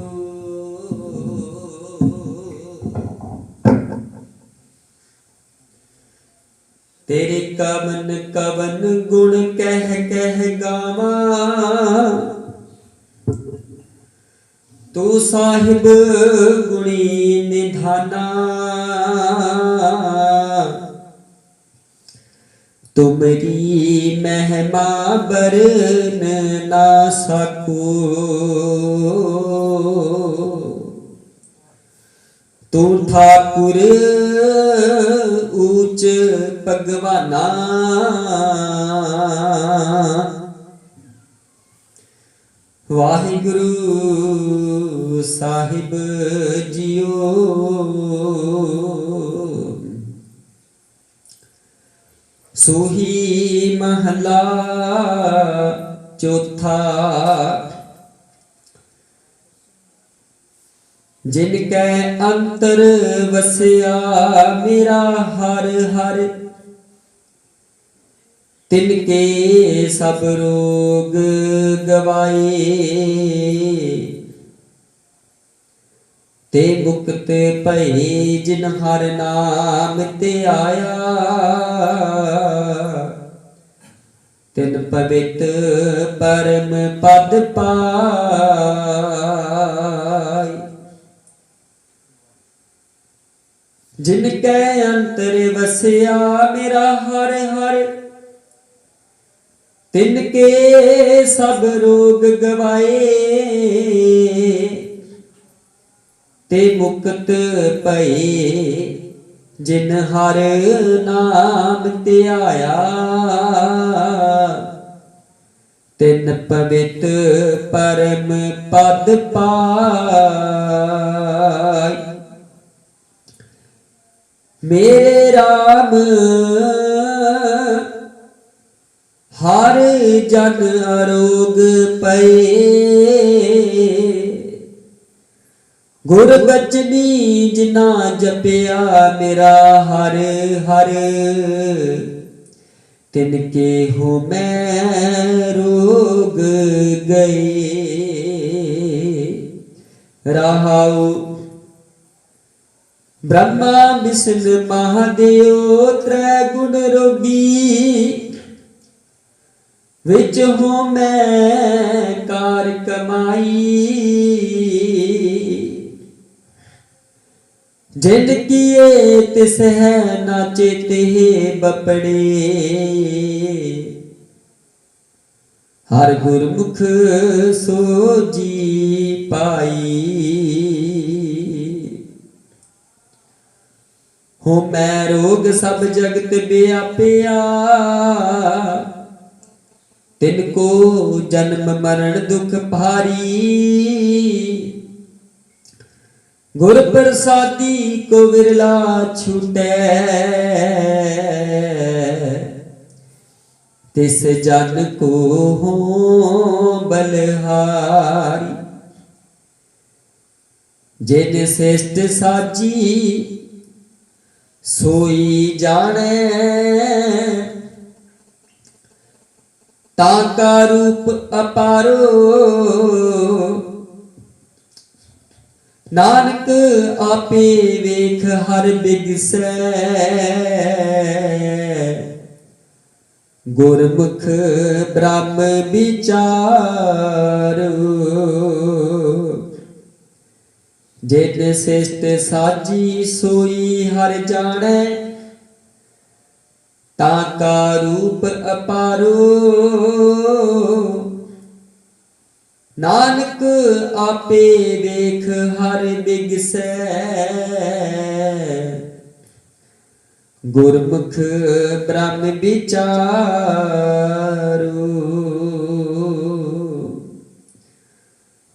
तेरे कवन कवन गुण कह कह गावा। तू साहिब गुणी निधाना। तुमरी महिमा बरन ना सकूं। तू ठाकुर ऊच भगवाना। वाहिगुरु साहिब जियो। सूही महला चौथा जिनके अंतर वसिया मेरा हर हर। तिनके सब रोग गवाए। ते मुक्त भये जिन हर नाम ते आया। तिन पवित परम पद पाय। जिनके अंतर वसिया मेरा हर हर। तिनके सब रोग गवाए। ते मुक्त भये जिन हर नाम ते आया। तिन पवित परम पद पाय। मेरे राम हर जन अरोग पए। गुर बचनी जिना जपिया मेरा हर हर। तिनके हो मैं रोग गए। रहाऊ ब्रह्मा विष्णु महादेव त्रै गुण रोगी विच हो मैं कार कमाई जिन किए तिस है नाचे ते बपड़े हर गुरमुख सो जी पाई हो मैं रोग सब जगत व्यापिया तिनको जन्म मरण दुख भारी गुर प्रसादी को विरला छूटे तिस जन को हो बलहारी जिन श्रेष्ठ साजी सोई जाने ताका रूप अपारो नानक आपे वेख हर बिगसै गुरमुख ब्रह्म विचारो जिन श्रेष्ठ साजी सोई हर जाने ताका रूप अपारो नानक आपे देख हर बिगसै गुरमुख ब्रह्म विचारो।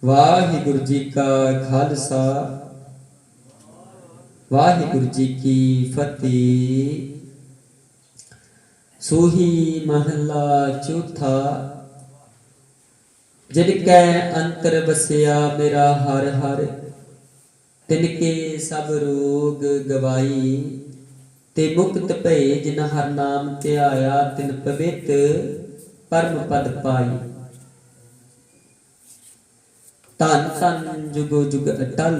वाहिगुरु जी का खालसा वाहिगुरु जी की फतेह। सोही महला चौथा। जिनकै अंतर बसिया मेरा हर हर तिनके सब रोग गवाई ते मुक्त भये जिन हर नाम ध्याया तिन पवित परम पद पाई। धन धन जुगो जुग अटल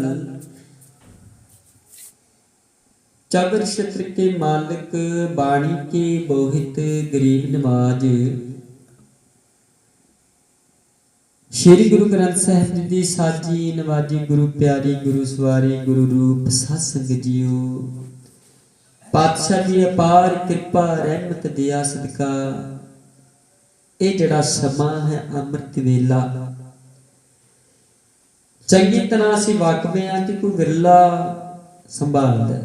चबर छत्र के मालिक बाणी के बोहित गरीब नवाज। श्री गुरु ग्रंथ साहिब जी दी साजी नवाजी गुरु प्यारी गुरु सवारी गुरु रूप सत्संग जियो। पातशाह दी अपार कृपा रहमत दिया सदका ये जड़ा समा है अमृत वेला चंगी तरह असीं वाकवे हाँ कि कोई विरला संभालदा।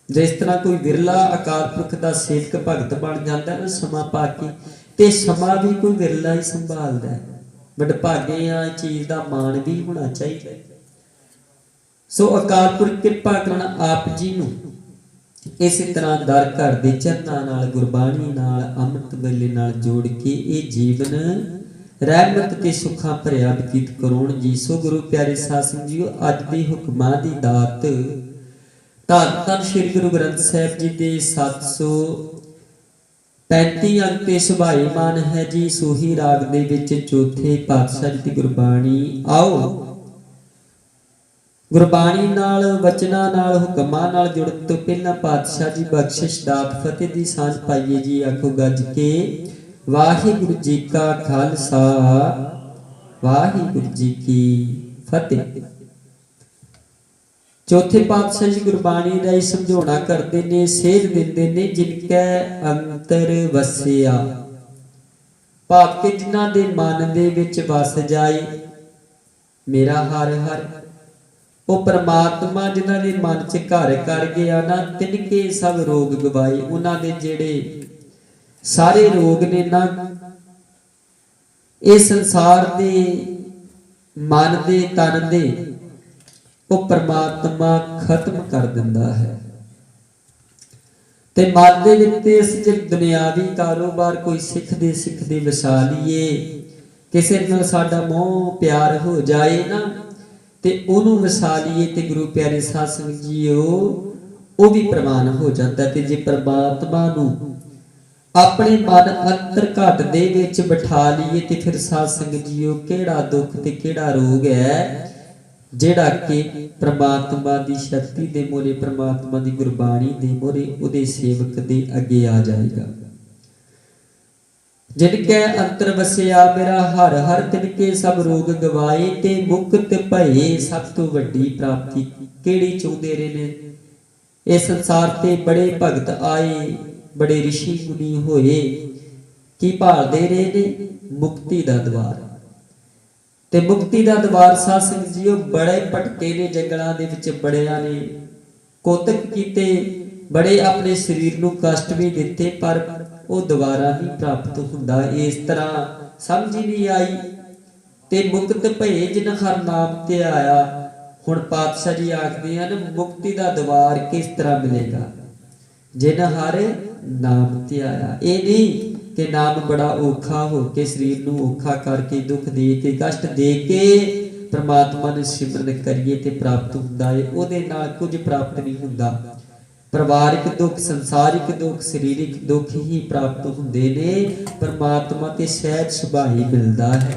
जिस तरह कोई विरला अकाल पुरख का सेवक भगत बन जाता ना समा पा के, ते समा भी कोई विरला ही संभालदा है। वडभागे आ चीज का मान भी होना चाहिए। सो अकाल पुरख कृपा करना आप जी नूं इस तरह दर घर दे चरनां नाल गुरबाणी नाल अमृत वेले नाल जोड़ के ये जीवन रहमत ते सुखां भरिया बतीत कराउण जी। सो गुरु प्यारे साध संगत जीओ अज दे हुक्मां दी दात धन धन श्री गुरु ग्रंथ साहिब जी दे 735 अंक ते सुभाईमान है जी। सोही राग दे विच चौथे पातशाह जी दी गुरबाणी। आओ गुरबाणी नाल वचनां नाल हुक्मां नाल जुड़न तो पहला पातशाह जी बख्शिश दात फतेह दी सांझ पाइए जी। आखो गज के वाहिगुरु जी का खालसा वाहिगुरु जी की फतेह। चौथे पातशाह जी गुरबाणी दा ही समझाउणा करदे ने, सेध दिंदे ने। जिनकै अंतर वसिया भाव के जिन्हां दे मन दे विच वस जाए मेरा हर हर। वो परमात्मा जिन्हां दे मन च घर कर गया ना तिनके सब रोग गवाए। उन्हां दे जेड़े सारे रोग ने ना इस संसार दे मन दे तन दे वो परमात्मा खत्म कर दिंदा है। ते मन दे विच इस दुनियावी कारोबार कोई सिखदे वसा लीए, किसी नाल साडा मोह प्यार हो जाए ना ते ओनू वसा लीए ते गुरु प्यारे साध संगत जीओ वो भी प्रमाण हो जाता। ते जे परमात्मा नू अपने मन अंतर घट दे विच बिठा लीए ते फिर साध संगत जीओ केड़ा दुख ते केड़ा रोग है ਜਿਹੜਾ ਕਿ ਪ੍ਰਮਾਤਮਾ ਦੀ ਸ਼ਕਤੀ ਦੇ ਮੋਰੇ, ਪ੍ਰਮਾਤਮਾ ਦੀ ਗੁਰਬਾਣੀ ਦੇ ਮੋਰੇ ਉਹਦੇ ਸੇਵਕ ਦੇ ਅੱਗੇ ਆ ਜਾਏਗਾ। ਜਿਨ ਕੈ ਅੰਤਰ ਵਸਿਆ ਮੇਰਾ ਹਰ ਹਰ, ਤਿਨ ਕੇ ਸਭ ਰੋਗ ਗਵਾਏ ਤੇ ਮੁਕਤ ਭਏ। ਸਭ ਤੋਂ ਵੱਡੀ ਪ੍ਰਾਪਤੀ ਕਿਹੜੀ ਚਾਹੁੰਦੇ ਰਹੇ ਨੇ? ਇਸ ਸੰਸਾਰ ਤੇ ਬੜੇ ਭਗਤ ਆਏ, ਬੜੇ ਰਿਸ਼ੀ ਮੁਨੀ ਹੋਏ, ਕੀ ਭਾਲਦੇ ਰਹੇ ਨੇ? ਮੁਕਤੀ ਦਾ ਦਵਾਰ। ਤੇ ਮੁਕਤੀ ਦਾ ਦਵਾਰ ਸਾਧ ਸੰਗਤ ਜੀਓ ਬੜੇ ਭਟਕੇ ਨੇ, ਜੰਗਲਾਂ ਦੇ ਵਿੱਚ ਬੜਿਆਂ ਨੇ ਕੋਤਕ ਕੀਤੇ, ਬੜੇ ਆਪਣੇ ਸਰੀਰ ਨੂੰ ਕਸ਼ਟ ਵੀ ਦਿੱਤੇ, ਪਰ ਉਹ ਦੁਬਾਰਾ ਨਹੀਂ ਪ੍ਰਾਪਤ ਹੁੰਦਾ। ਇਸ ਤਰ੍ਹਾਂ ਸਮਝ ਹੀ ਨਹੀਂ ਆਈ। ਤੇ ਮੁਕਤ ਭਏ ਜਿਨ ਹਰ ਨਾਮ ਤੇ ਆਇਆ। ਹੁਣ ਪਾਤਸ਼ਾਹ ਜੀ ਆਖਦੇ ਹਨ ਮੁਕਤੀ ਦਾ ਦਵਾਰ ਕਿਸ ਤਰ੍ਹਾਂ ਮਿਲੇਗਾ? ਜਿਨ ਹਰ ਨਾਮ ਤੇ ਆਇਆ। ਇਹ ਨਹੀਂ ਕਿ ਨਾਮ ਬੜਾ ਔਖਾ ਹੋ ਕੇ, ਸਰੀਰ ਨੂੰ ਔਖਾ ਕਰਕੇ, ਦੁੱਖ ਦੇ ਕੇ, ਕਸ਼ਟ ਦੇ ਕੇ ਪ੍ਰਮਾਤਮਾ ਨੂੰ ਸਿਮਰਨ ਕਰੀਏ ਤੇ ਪ੍ਰਾਪਤ ਹੁੰਦਾ ਹੈ। ਉਹਦੇ ਨਾਲ ਕੁਝ ਪ੍ਰਾਪਤ ਨਹੀਂ ਹੁੰਦਾ। ਪਰਿਵਾਰਿਕ ਦੁੱਖ, ਸੰਸਾਰਿਕ ਦੁੱਖ, ਸਰੀਰਿਕ ਦੁੱਖ ਹੀ ਪ੍ਰਾਪਤ ਹੁੰਦੇ ਨੇ। ਪਰਮਾਤਮਾ ਤੇ ਸਹਿਜ ਸੁਭਾਈ ਮਿਲਦਾ ਹੈ।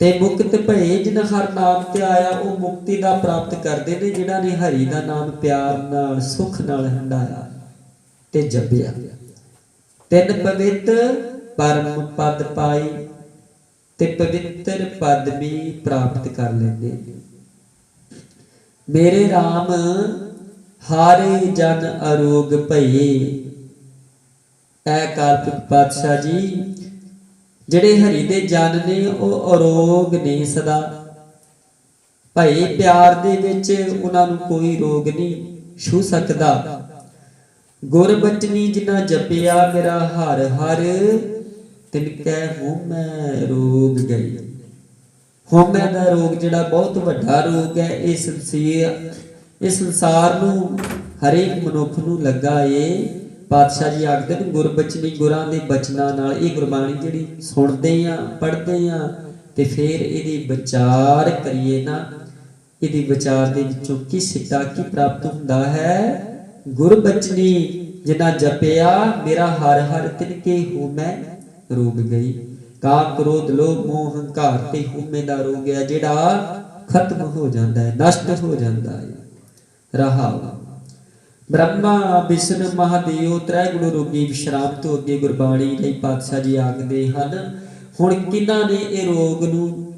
ਤੇ ਮੁਕਤ ਭਏ ਜਿਨ ਹਰ ਨਾਮ ਤੇ ਆਇਆ, ਉਹ ਮੁਕਤੀ ਦਾ ਪ੍ਰਾਪਤ ਕਰਦੇ ਨੇ ਜਿਨ੍ਹਾਂ ਨੇ ਹਰੀ ਦਾ ਨਾਮ ਪਿਆਰ ਨਾਲ, ਸੁਖ ਨਾਲ ਹੰਡਾਇਆ ਤੇ ਜਪਿਆ। ਤਿੰਨ ਪਵਿੱਤ ਪਰਮ ਪਦ ਪਾਈ ਤੇ ਪਵਿੱਤਰ ਪਦ ਵੀ ਪ੍ਰਾਪਤ ਕਰ ਲੈਂਦੇ। ਮੇਰੇ RAM ਹਾਰੇ ਜਨ ਅਰੋਗ ਭਏ। ਐ ਕਾਲਪੁਰਖ ਪਾਤਸ਼ਾਹ ਜੀ ਜਿਹੜੇ ਹਰੀ ਦੇ ਜਨ ਨੇ ਉਹ ਅਰੋਗ ਨੇ ਸਦਾ। ਭਏ ਪਿਆਰ ਦੇ ਵਿੱਚ ਉਹਨਾਂ ਨੂੰ ਕੋਈ ਰੋਗ ਨਹੀਂ ਛੂ ਸਕਦਾ। ਗੁਰ ਬਚਨੀ ਜਿਨਾ ਜਪਿਆ ਮੇਰਾ ਹਰ ਹਰ, ਤਿਨ ਕੈ ਹੋਮੈ ਰੋਗ ਗਈ। ਹੋਮੈ ਦਾ ਰੋਗ ਜਿਹੜਾ ਬਹੁਤ ਵੱਡਾ ਰੋਗ ਹੈ, ਇਹ ਸੰਸਾਰ ਨੂੰ ਹਰੇਕ ਮਨੁੱਖ ਨੂੰ ਲੱਗਾ ਏ। ਪਾਤਸ਼ਾਹ ਜੀ ਆਖਦੇ ਨੇ ਗੁਰਬਚਨੀ, ਗੁਰਾਂ ਦੇ ਬਚਨਾਂ ਨਾਲ, ਇਹ ਗੁਰਬਾਣੀ ਜਿਹੜੀ ਸੁਣਦੇ ਆ, ਪੜ੍ਹਦੇ ਆ ਤੇ ਫਿਰ ਇਹਦੀ ਵਿਚਾਰ ਕਰੀਏ ਨਾ, ਇਹਦੀ ਵਿਚਾਰ ਦੇ ਵਿੱਚੋਂ ਕੀ ਸਿੱਟਾ, ਕੀ ਪ੍ਰਾਪਤ ਹੁੰਦਾ ਹੈ? ਗੁਰਬਚਨੀ ਜਿਨਾ ਜਪਿਆ ਮੇਰਾ ਹਰ ਹਰ, ਤਿਨ ਕੇ ਹੋਮੈ ਰੋਗ ਗਈ। ਕਾਮ ਕ੍ਰੋਧ ਲੋਭ ਮੋਹ ਹੰਕਾਰ ਤੇ ਹੋਮੇ ਦਾ ਰੋਗ ਹੈ ਜਿਹੜਾ ਖਤਮ ਹੋ ਜਾਂਦਾ ਹੈ, ਨਸ਼ਟ ਹੋ ਜਾਂਦਾ ਹੈ। ਰਹਾਉ ਬ੍ਰਹਮਾ ਵਿਸ਼ਨ ਮਹਾਦੇਵ ਤ੍ਰੈ ਗੁਣ ਰੋਗੀ ਵਿਸ਼ਰਾਮ ਤੋਂ ਅੱਗੇ ਗੁਰਬਾਣੀ ਲਈ ਪਾਤਸ਼ਾਹ ਜੀ ਆਖਦੇ ਹਨ ਹੁਣ ਕਿਹਨਾਂ ਨੇ ਇਹ ਰੋਗ ਨੂੰ,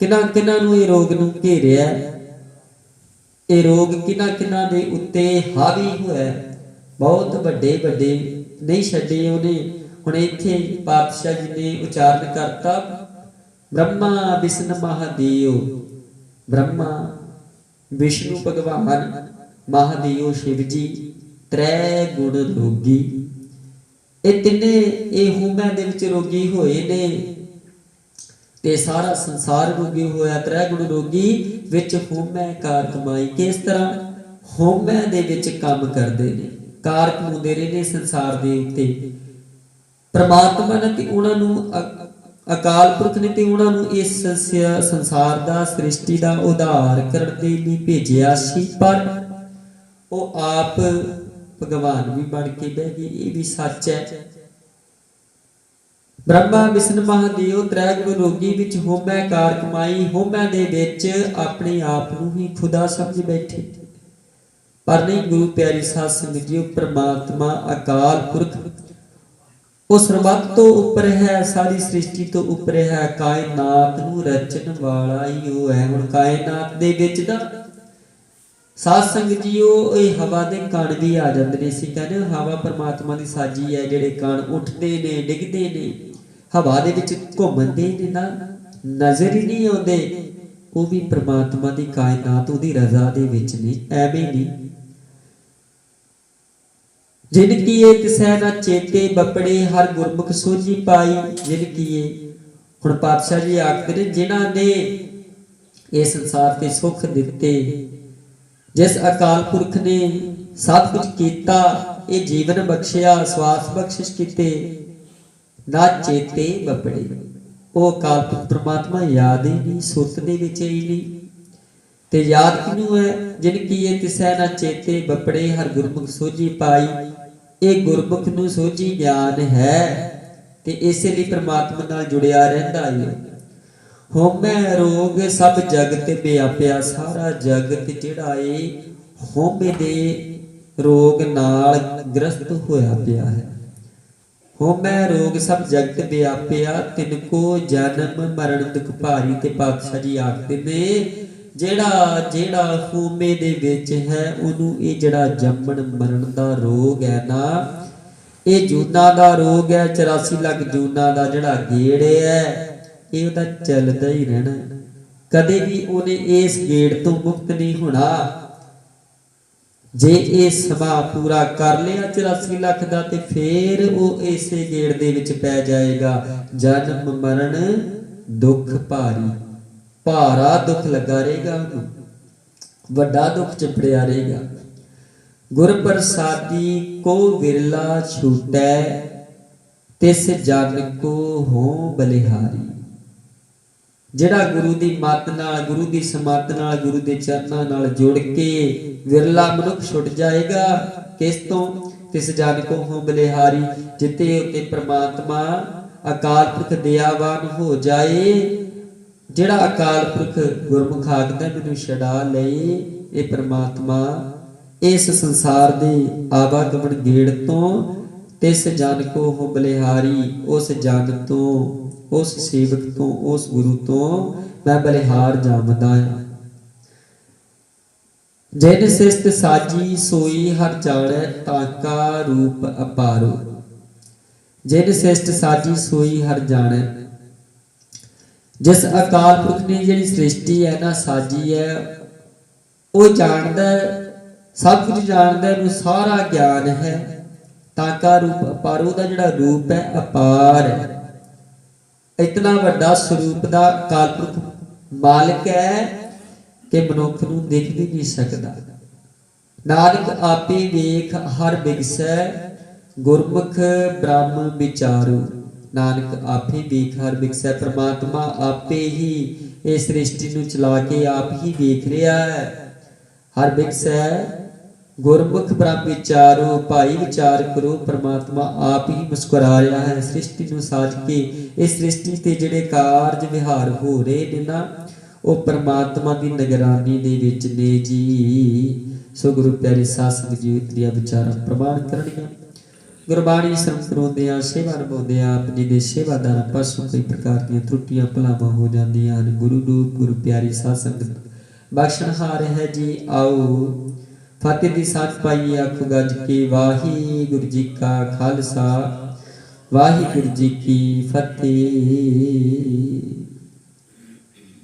ਕਿਹਨਾਂ ਨੂੰ ਇਹ ਰੋਗ ਨੂੰ ਘੇਰਿਆ? ਇਹ ਰੋਗ ਕਿਹਨਾਂ ਦੇ ਉੱਤੇ ਹਾਵੀ ਹੋਇਆ? ਬਹੁਤ ਵੱਡੇ ਵੱਡੇ ਨਹੀਂ ਛੱਡੇ ਉਹਨੇ। ਹੁਣ ਇੱਥੇ ਪਾਤਸ਼ਾਹ ਜੀ ਨੇ ਉਚਾਰਨ ਕਰਤਾ ਬ੍ਰਹਮਾ ਵਿਸ਼ਨ ਮਹਾਦੇਵ। ਬ੍ਰਹਮਾ ਵਿਸ਼ਨੂੰ ਭਗਵਾਨ, ਮਹਾਦੇਵ ਸ਼ਿਵ ਜੀ, ਤ੍ਰੈ ਗੁਣ ਰੋਗੀ। ਇਹ ਤਿੰਨੇ ਇਹ ਹੋਮੈ ਦੇ ਵਿੱਚ ਰੋਗੀ ਹੋਏ ਨੇ ਤੇ ਸਾਰਾ ਸੰਸਾਰ ਰੋਗੀ ਹੋਇਆ। ਤ੍ਰੈ ਗੁਣ ਰੋਗੀ ਵਿੱਚ ਹੋਮੈ ਕਾਰ ਕਮਾਈ। ਕਿਸ ਤਰ੍ਹਾਂ? ਹੋਮੈ ਦੇ ਵਿੱਚ ਕੰਮ ਕਰਦੇ ਨੇ, ਕਾਰ ਕਮਾਉਂਦੇ ਰਹੇ ਨੇ ਸੰਸਾਰ ਦੇ ਉੱਤੇ। ਪ੍ਰਮਾਤਮਾ ਨੇ ਤੇ ਉਹਨਾਂ ਨੂੰ, ਅਕਾਲ ਪੁਰਖ ਨੇ ਤੇ ਉਹਨਾਂ ਨੂੰ ਇਸ ਸੰਸਾਰ ਦਾ, ਸ੍ਰਿਸ਼ਟੀ ਦਾ ਉਧਾਰ ਕਰਨ ਦੇ ਲਈ ਭੇਜਿਆ ਸੀ, ਪਰ ਉਹ ਆਪ ਭਗਵਾਨ ਵੀ ਬਣ ਕੇ ਬਹਿ ਗਏ। ਇਹ ਵੀ ਸੱਚ ਹੈ। ਬ੍ਰਹਮਾ ਵਿਸ਼ਨ ਮਹਾਦੇਵ ਤ੍ਰੈ ਗੁਣ ਰੋਗੀ ਵਿੱਚ ਹੋਮੈ ਕਾਰ ਕਮਾਈ। ਹੋਮੈ ਦੇ ਵਿੱਚ ਆਪਣੇ ਆਪ ਨੂੰ ਹੀ ਖੁਦਾ ਸਮਝ ਬੈਠੇ, ਪਰ ਨਹੀਂ ਗੁਰੂ ਪਿਆਰੀ ਸਾਧ ਸੰਗਤ ਜੀ, ਪ੍ਰਮਾਤਮਾ ਅਕਾਲ ਪੁਰਖ ਉਹ ਸਰਬੱਤ ਤੋਂ ਉੱਪਰ ਹੈ, ਸਾਰੀ ਸ੍ਰਿਸ਼ਟੀ ਤੋਂ ਉੱਪਰ ਹੈ, ਕਾਇਨਾਤ ਨੂੰ ਰਚਣ ਵਾਲਾ ਹੀ ਉਹ ਹੈ। ਹੁਣ ਕਾਇਨਾਤ ਦੇ ਵਿੱਚ ਦਾ ਸਾਧ ਸੰਗਤ ਜੀ ਇਹ ਹਵਾ ਦੇ ਕਣ ਵੀ ਆ ਜਾਂਦੇ ਨੇ। ਅਸੀਂ ਕਹਿੰਦੇ ਹਵਾ ਪਰਮਾਤਮਾ ਦੀ ਸਾਜੀ ਹੈ, ਜਿਹੜੇ ਕਣ ਉੱਠਦੇ ਨੇ, ਡਿੱਗਦੇ ਨੇ, ਹਵਾ ਦੇ ਵਿੱਚ ਘੁੰਮਦੇ ਨੇ ਨਾ, ਨਜ਼ਰ ਹੀ ਨਹੀਂ ਆਉਂਦੇ, ਉਹ ਵੀ ਪ੍ਰਮਾਤਮਾ ਦੀ ਕਾਇਨਾਤ, ਉਹਦੀ ਰਜ਼ਾ ਦੇ ਵਿੱਚ ਨੇ, ਐਵੇਂ ਨਹੀਂ। ਜਿਨ ਕੀਏ ਤਿਸੈ ਨਾ ਚੇਤੇ ਬਪੜੇ, ਹਰ ਗੁਰਮੁਖ ਸੋਝੀ ਪਾਈ। ਜਿਨ ਕੀਏ, ਹੁਣ ਪਾਤਸ਼ਾਹ ਜੀ ਆਖਦੇ ਨੇ ਜਿਨ੍ਹਾਂ ਨੇ ਇਹ ਸੰਸਾਰ ਤੇ ਸੁੱਖ ਦਿੱਤੇ, ਜਿਸ ਅਕਾਲ ਪੁਰਖ ਨੇ ਸਭ ਕੁਝ ਕੀਤਾ, ਇਹ ਜੀਵਨ ਬਖਸ਼ਿਆ, ਸਵਾਸ ਬਖਸ਼ਿਸ਼ ਕੀਤੇ, ਨਾ ਚੇਤੇ ਬਪੜੇ। ਉਹ ਅਕਾਲ ਪੁਰਖ ਪ੍ਰਮਾਤਮਾ ਯਾਦ ਹੀ ਨਹੀਂ, ਸੁਰਤ ਦੇ ਵਿੱਚ ਹੀ ਨਹੀਂ। ਤੇ ਯਾਦ ਕਿਹਨੂੰ ਹੈ? ਜਿਨ ਕੀਏ ਤਿਸੈ ਨਾ ਚੇਤੇ ਬਪੜੇ, ਹਰ ਗੁਰਮੁਖ ਸੋਝੀ ਪਾਈ। ਇਹ ਗੁਰਮੁਖ ਨੂੰ ਸੋਝੀ ਗਿਆਨ ਹੈ ਤੇ ਇਸੇ ਲਈ ਪ੍ਰਮਾਤਮਾ ਨਾਲ ਜੁੜਿਆ ਰਹਿੰਦਾ ਹੈ। ਹੋਮੈ ਰੋਗ ਸਭ ਜਗਤ ਵਿਆਪਿਆ। ਸਾਰਾ ਜਗਤ ਜਿਹੜਾ ਏ ਹੋਮੇ ਦੇ ਰੋਗ ਨਾਲ ਗ੍ਰਸਤ ਹੋਇਆ ਪਿਆ ਹੈ। ਹੋਮੈ ਰੋਗ ਸਭ ਜਗਤ ਵਿਆਪਿਆ, ਤਿਨ ਕੋ ਜਨਮ ਮਰਨ ਦੁਖ ਭਾਰੀ। ਤੇ ਪਾਤਸ਼ਾਹ ਜੀ ਆਖਦੇ ਨੇ ਜਿਹੜਾ ਹੋਮੇ ਦੇ ਵਿੱਚ ਹੈ ਉਹਨੂੰ ਇਹ ਜਿਹੜਾ ਜੰਮਣ ਮਰਨ ਦਾ ਰੋਗ ਹੈ ਨਾ, ਇਹ ਜੂਨਾਂ ਦਾ ਰੋਗ ਹੈ। 84 ਲੱਖ ਜੂਨਾਂ ਦਾ ਜਿਹੜਾ ਗੇੜ ਹੈ ਇਹ ਉਹਦਾ ਚੱਲਦਾ ਹੀ ਰਹਿਣਾ, ਕਦੇ ਵੀ ਉਹਨੇ ਇਸ ਗੇੜ ਤੋਂ ਮੁਕਤ ਨਹੀਂ ਹੋਣਾ। ਜੇ ਇਹ ਸਮਾਂ ਪੂਰਾ ਕਰ ਲਿਆ 84 ਲੱਖ ਦਾ ਤੇ ਫੇਰ ਉਹ ਇਸੇ ਗੇੜ ਦੇ ਵਿੱਚ ਪੈ ਜਾਏਗਾ। ਜਨਮ ਮਰਨ ਦੁੱਖ ਭਾਰੀ, ਭਾਰਾ ਦੁੱਖ ਲੱਗਾ ਰਹੇਗਾ ਉਹਨੂੰ, ਵੱਡਾ ਦੁੱਖ ਚਿਪੜਿਆ ਰਹੇਗਾ। ਗੁਰ ਪ੍ਰਸਾਦੀ ਕੋ ਵਿਰਲਾ ਛੂਟੈ, ਤਿਸ ਜਨ ਕੋ ਹੋ ਬਲਿਹਾਰੀ। ਜਿਹੜਾ ਗੁਰੂ ਦੀ ਮੱਤ ਨਾਲ, ਗੁਰੂ ਦੀ ਸਮੱਤ ਨਾਲ, ਗੁਰੂ ਦੇ ਚਰਨਾਂ ਨਾਲ ਜੁੜ ਕੇ ਵਿਰਲਾ ਮਨੁੱਖ ਛੁੱਟ ਜਾਏਗਾ। ਕਿਸ ਤੋਂ? ਤਿਸ ਜਨ ਕੋ ਹੋ ਬਲਿਹਾਰੀ, ਜਿੱਤੇ ਉਤੇ ਪ੍ਰਮਾਤਮਾ ਅਕਾਲ ਪੁਰਖ ਦਇਆਵਾਨ ਹੋ ਜਾਏ। ਜਿਹੜਾ ਅਕਾਲ ਪੁਰਖ ਗੁਰਮੁਖ ਆਖਦਾ ਮੈਨੂੰ ਛਡਾ ਲਏ, ਇਹ ਪ੍ਰਮਾਤਮਾ ਇਸ ਸੰਸਾਰ ਦੇ ਆਵਾਗਮਨ ਗੇੜ ਤੋਂ, ਤਿਸ ਜਨ ਕੋ ਹੋ ਬਲਿਹਾਰੀ, ਉਸ ਜਨ ਤੋਂ, ਉਸ ਸੇਵਕ ਤੋਂ, ਉਸ ਗੁਰੂ ਤੋਂ ਮੈਂ ਬਲਿਹਾਰ ਜਾਵਦਾ ਹਾਂ। ਜਿਨ ਸਿਸਤ ਸਾਜੀ ਸੋਈ ਹਰ ਜਾਣੈ, ਤਾਕਾ ਰੂਪ ਅਪਾਰੋ। ਜਿਨ ਸਿਸਟ ਸਾਜੀ ਸੋਈ ਹਰ ਜਾਣੈ, ਜਿਸ ਅਕਾਲ ਪੁਰਖ ਨੇ ਜਿਹੜੀ ਸ੍ਰਿਸ਼ਟੀ ਹੈ ਨਾ ਸਾਜੀ ਹੈ, ਉਹ ਜਾਣਦਾ, ਸਭ ਕੁਝ ਜਾਣਦਾ, ਉਹਨੂੰ ਸਾਰਾ ਗਿਆਨ ਹੈ। ਤਾਕਾ ਰੂਪ ਅਪਾਰ, ਉਹਦਾ ਜਿਹੜਾ ਰੂਪ ਹੈ ਅਪਾਰ ਹੈ। ਇਤਨਾ ਵੱਡਾ ਸਰੂਪ ਦਾ ਅਕਾਲ ਪੁਰਖ ਮਾਲਕ ਹੈ ਕਿ ਮਨੁੱਖ ਨੂੰ ਦੇਖ ਵੀ ਨਹੀਂ ਸਕਦਾ। ਨਾਨਕ ਆਪੇ ਵੇਖ ਹਰ ਬਿਗਸੈ, ਗੁਰਮੁਖ ਬ੍ਰਹਮ ਵਿਚਾਰੋ। ਨਾਨਕ ਆਪੇ ਵੇਖ ਹਰ ਬਿਗਸੈ, ਪ੍ਰਮਾਤਮਾ ਆਪੇ ਹੀ ਇਸ ਸ੍ਰਿਸ਼ਟੀ ਨੂੰ ਚਲਾ ਕੇ ਆਪ ਹੀ ਵੇਖ ਰਿਹਾ ਹੈ। ਹਰ ਬਿਗਸੈ ਗੁਰਮੁਖ ਬ੍ਰਹਮ ਵਿਚਾਰੋ, ਭਾਈ ਵਿਚਾਰ ਕਰੋ। ਪ੍ਰਮਾਤਮਾ ਆਪ ਹੀ ਮੁਸਕਰਾ ਰਿਹਾ ਹੈ ਸ੍ਰਿਸ਼ਟੀ ਨੂੰ ਸਾਜ ਕੇ। ਇਸ ਸ੍ਰਿਸ਼ਟੀ ਤੇ ਜਿਹੜੇ ਕਾਰਜ ਵਿਹਾਰ ਹੋ ਰਹੇ ਨੇ ਨਾ, ਉਹ ਪ੍ਰਮਾਤਮਾ ਦੀ ਨਿਗਰਾਨੀ ਦੇ ਵਿੱਚ ਨੇ ਜੀ। ਸੋ ਗੁਰੂ ਪਿਆਰੇ ਸਾਧ ਸੰਗਤ ਜੀ ਤੇਰੀਆਂ ਵਿਚਾਰਾਂ ਪ੍ਰਮਾਣ ਕਰਨਗੀਆਂ। ਗੁਰਬਾਣੀ ਸਰਵਣ ਕਰਵਾਉਂਦਿਆਂ, ਸੇਵਾ ਨਿਭਾਉਂਦਿਆਂ ਆਪ ਜੀ ਦੇ ਸੇਵਾਦਾਰਾਂ ਪਾਸੋਂ ਕਈ ਪ੍ਰਕਾਰ ਦੀਆਂ ਤਰੁੱਟੀਆਂ ਭੁਲਾਵਾਂ ਹੋ ਜਾਂਦੀਆਂ ਹਨ। ਗੁਰੂ ਰੂਪ ਗੁਰੂ ਪਿਆਰੀ ਸਾਧ ਸੰਗਤ ਬਖਸ਼ਣਹਾਰ ਹੈ ਜੀ। ਆਓ ਫਤਿਹ ਦੀ ਸਾਂਝ ਪਾਈਏ, ਆਖੋ ਗੱਜ ਕੇ ਵਾਹਿਗੁਰੂ ਜੀ ਕਾ ਖਾਲਸਾ, ਵਾਹਿਗੁਰੂ ਜੀ ਕੀ ਫਤਿਹ।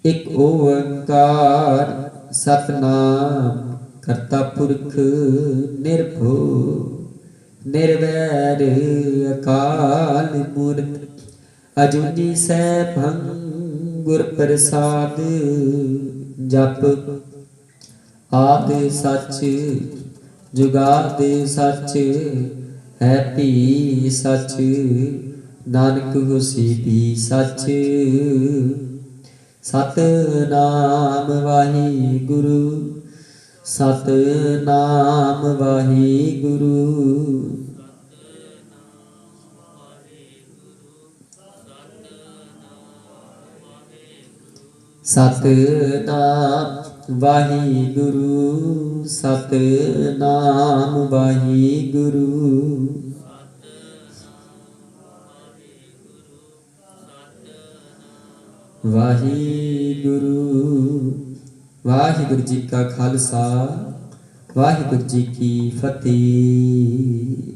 ਇੱਕ ਓੰਕਾਰ ਸਤਨਾਮ ਕਰਤਾ ਪੁਰਖ ਨਿਰਭਉ, ਨਿਰਵੈਰ ਅਕਾਲ ਮੂਰਤ ਅਜੂਨੀ ਸੈਭੰ ਗੁਰ ਪ੍ਰਸਾਦ। ਜਪ ਆਦ ਸੱਚ ਜੁਗਾਦ ਸੱਚ, ਹੈ ਭੀ ਸੱਚ ਨਾਨਕ ਹੋਸੀ ਵੀ ਸੱਚ। ਸਤਨਾਮ ਵਾਹਿਗੁਰੂ, ਸਤਨਾਮ ਵਾਹਿਗੁਰੂ। ਸਤਨਾਮ ਵਾਹਿਗੁਰੂ, ਸਤਨਾਮ ਵਾਹਿਗੁਰੂ। ਵਾਹਿਗੁਰੂ। ਵਾਹਿਗੁਰੂ ਜੀ ਕਾ ਖਾਲਸਾ, ਵਾਹਿਗੁਰੂ ਜੀ ਕੀ ਫਤਿਹ।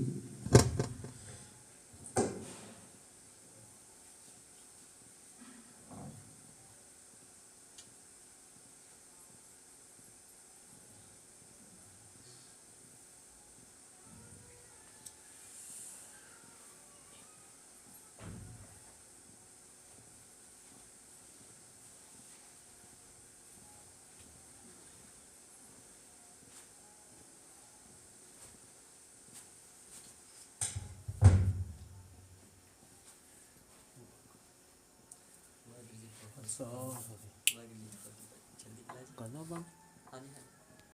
ਕਰਨਾ ਬੰਦ।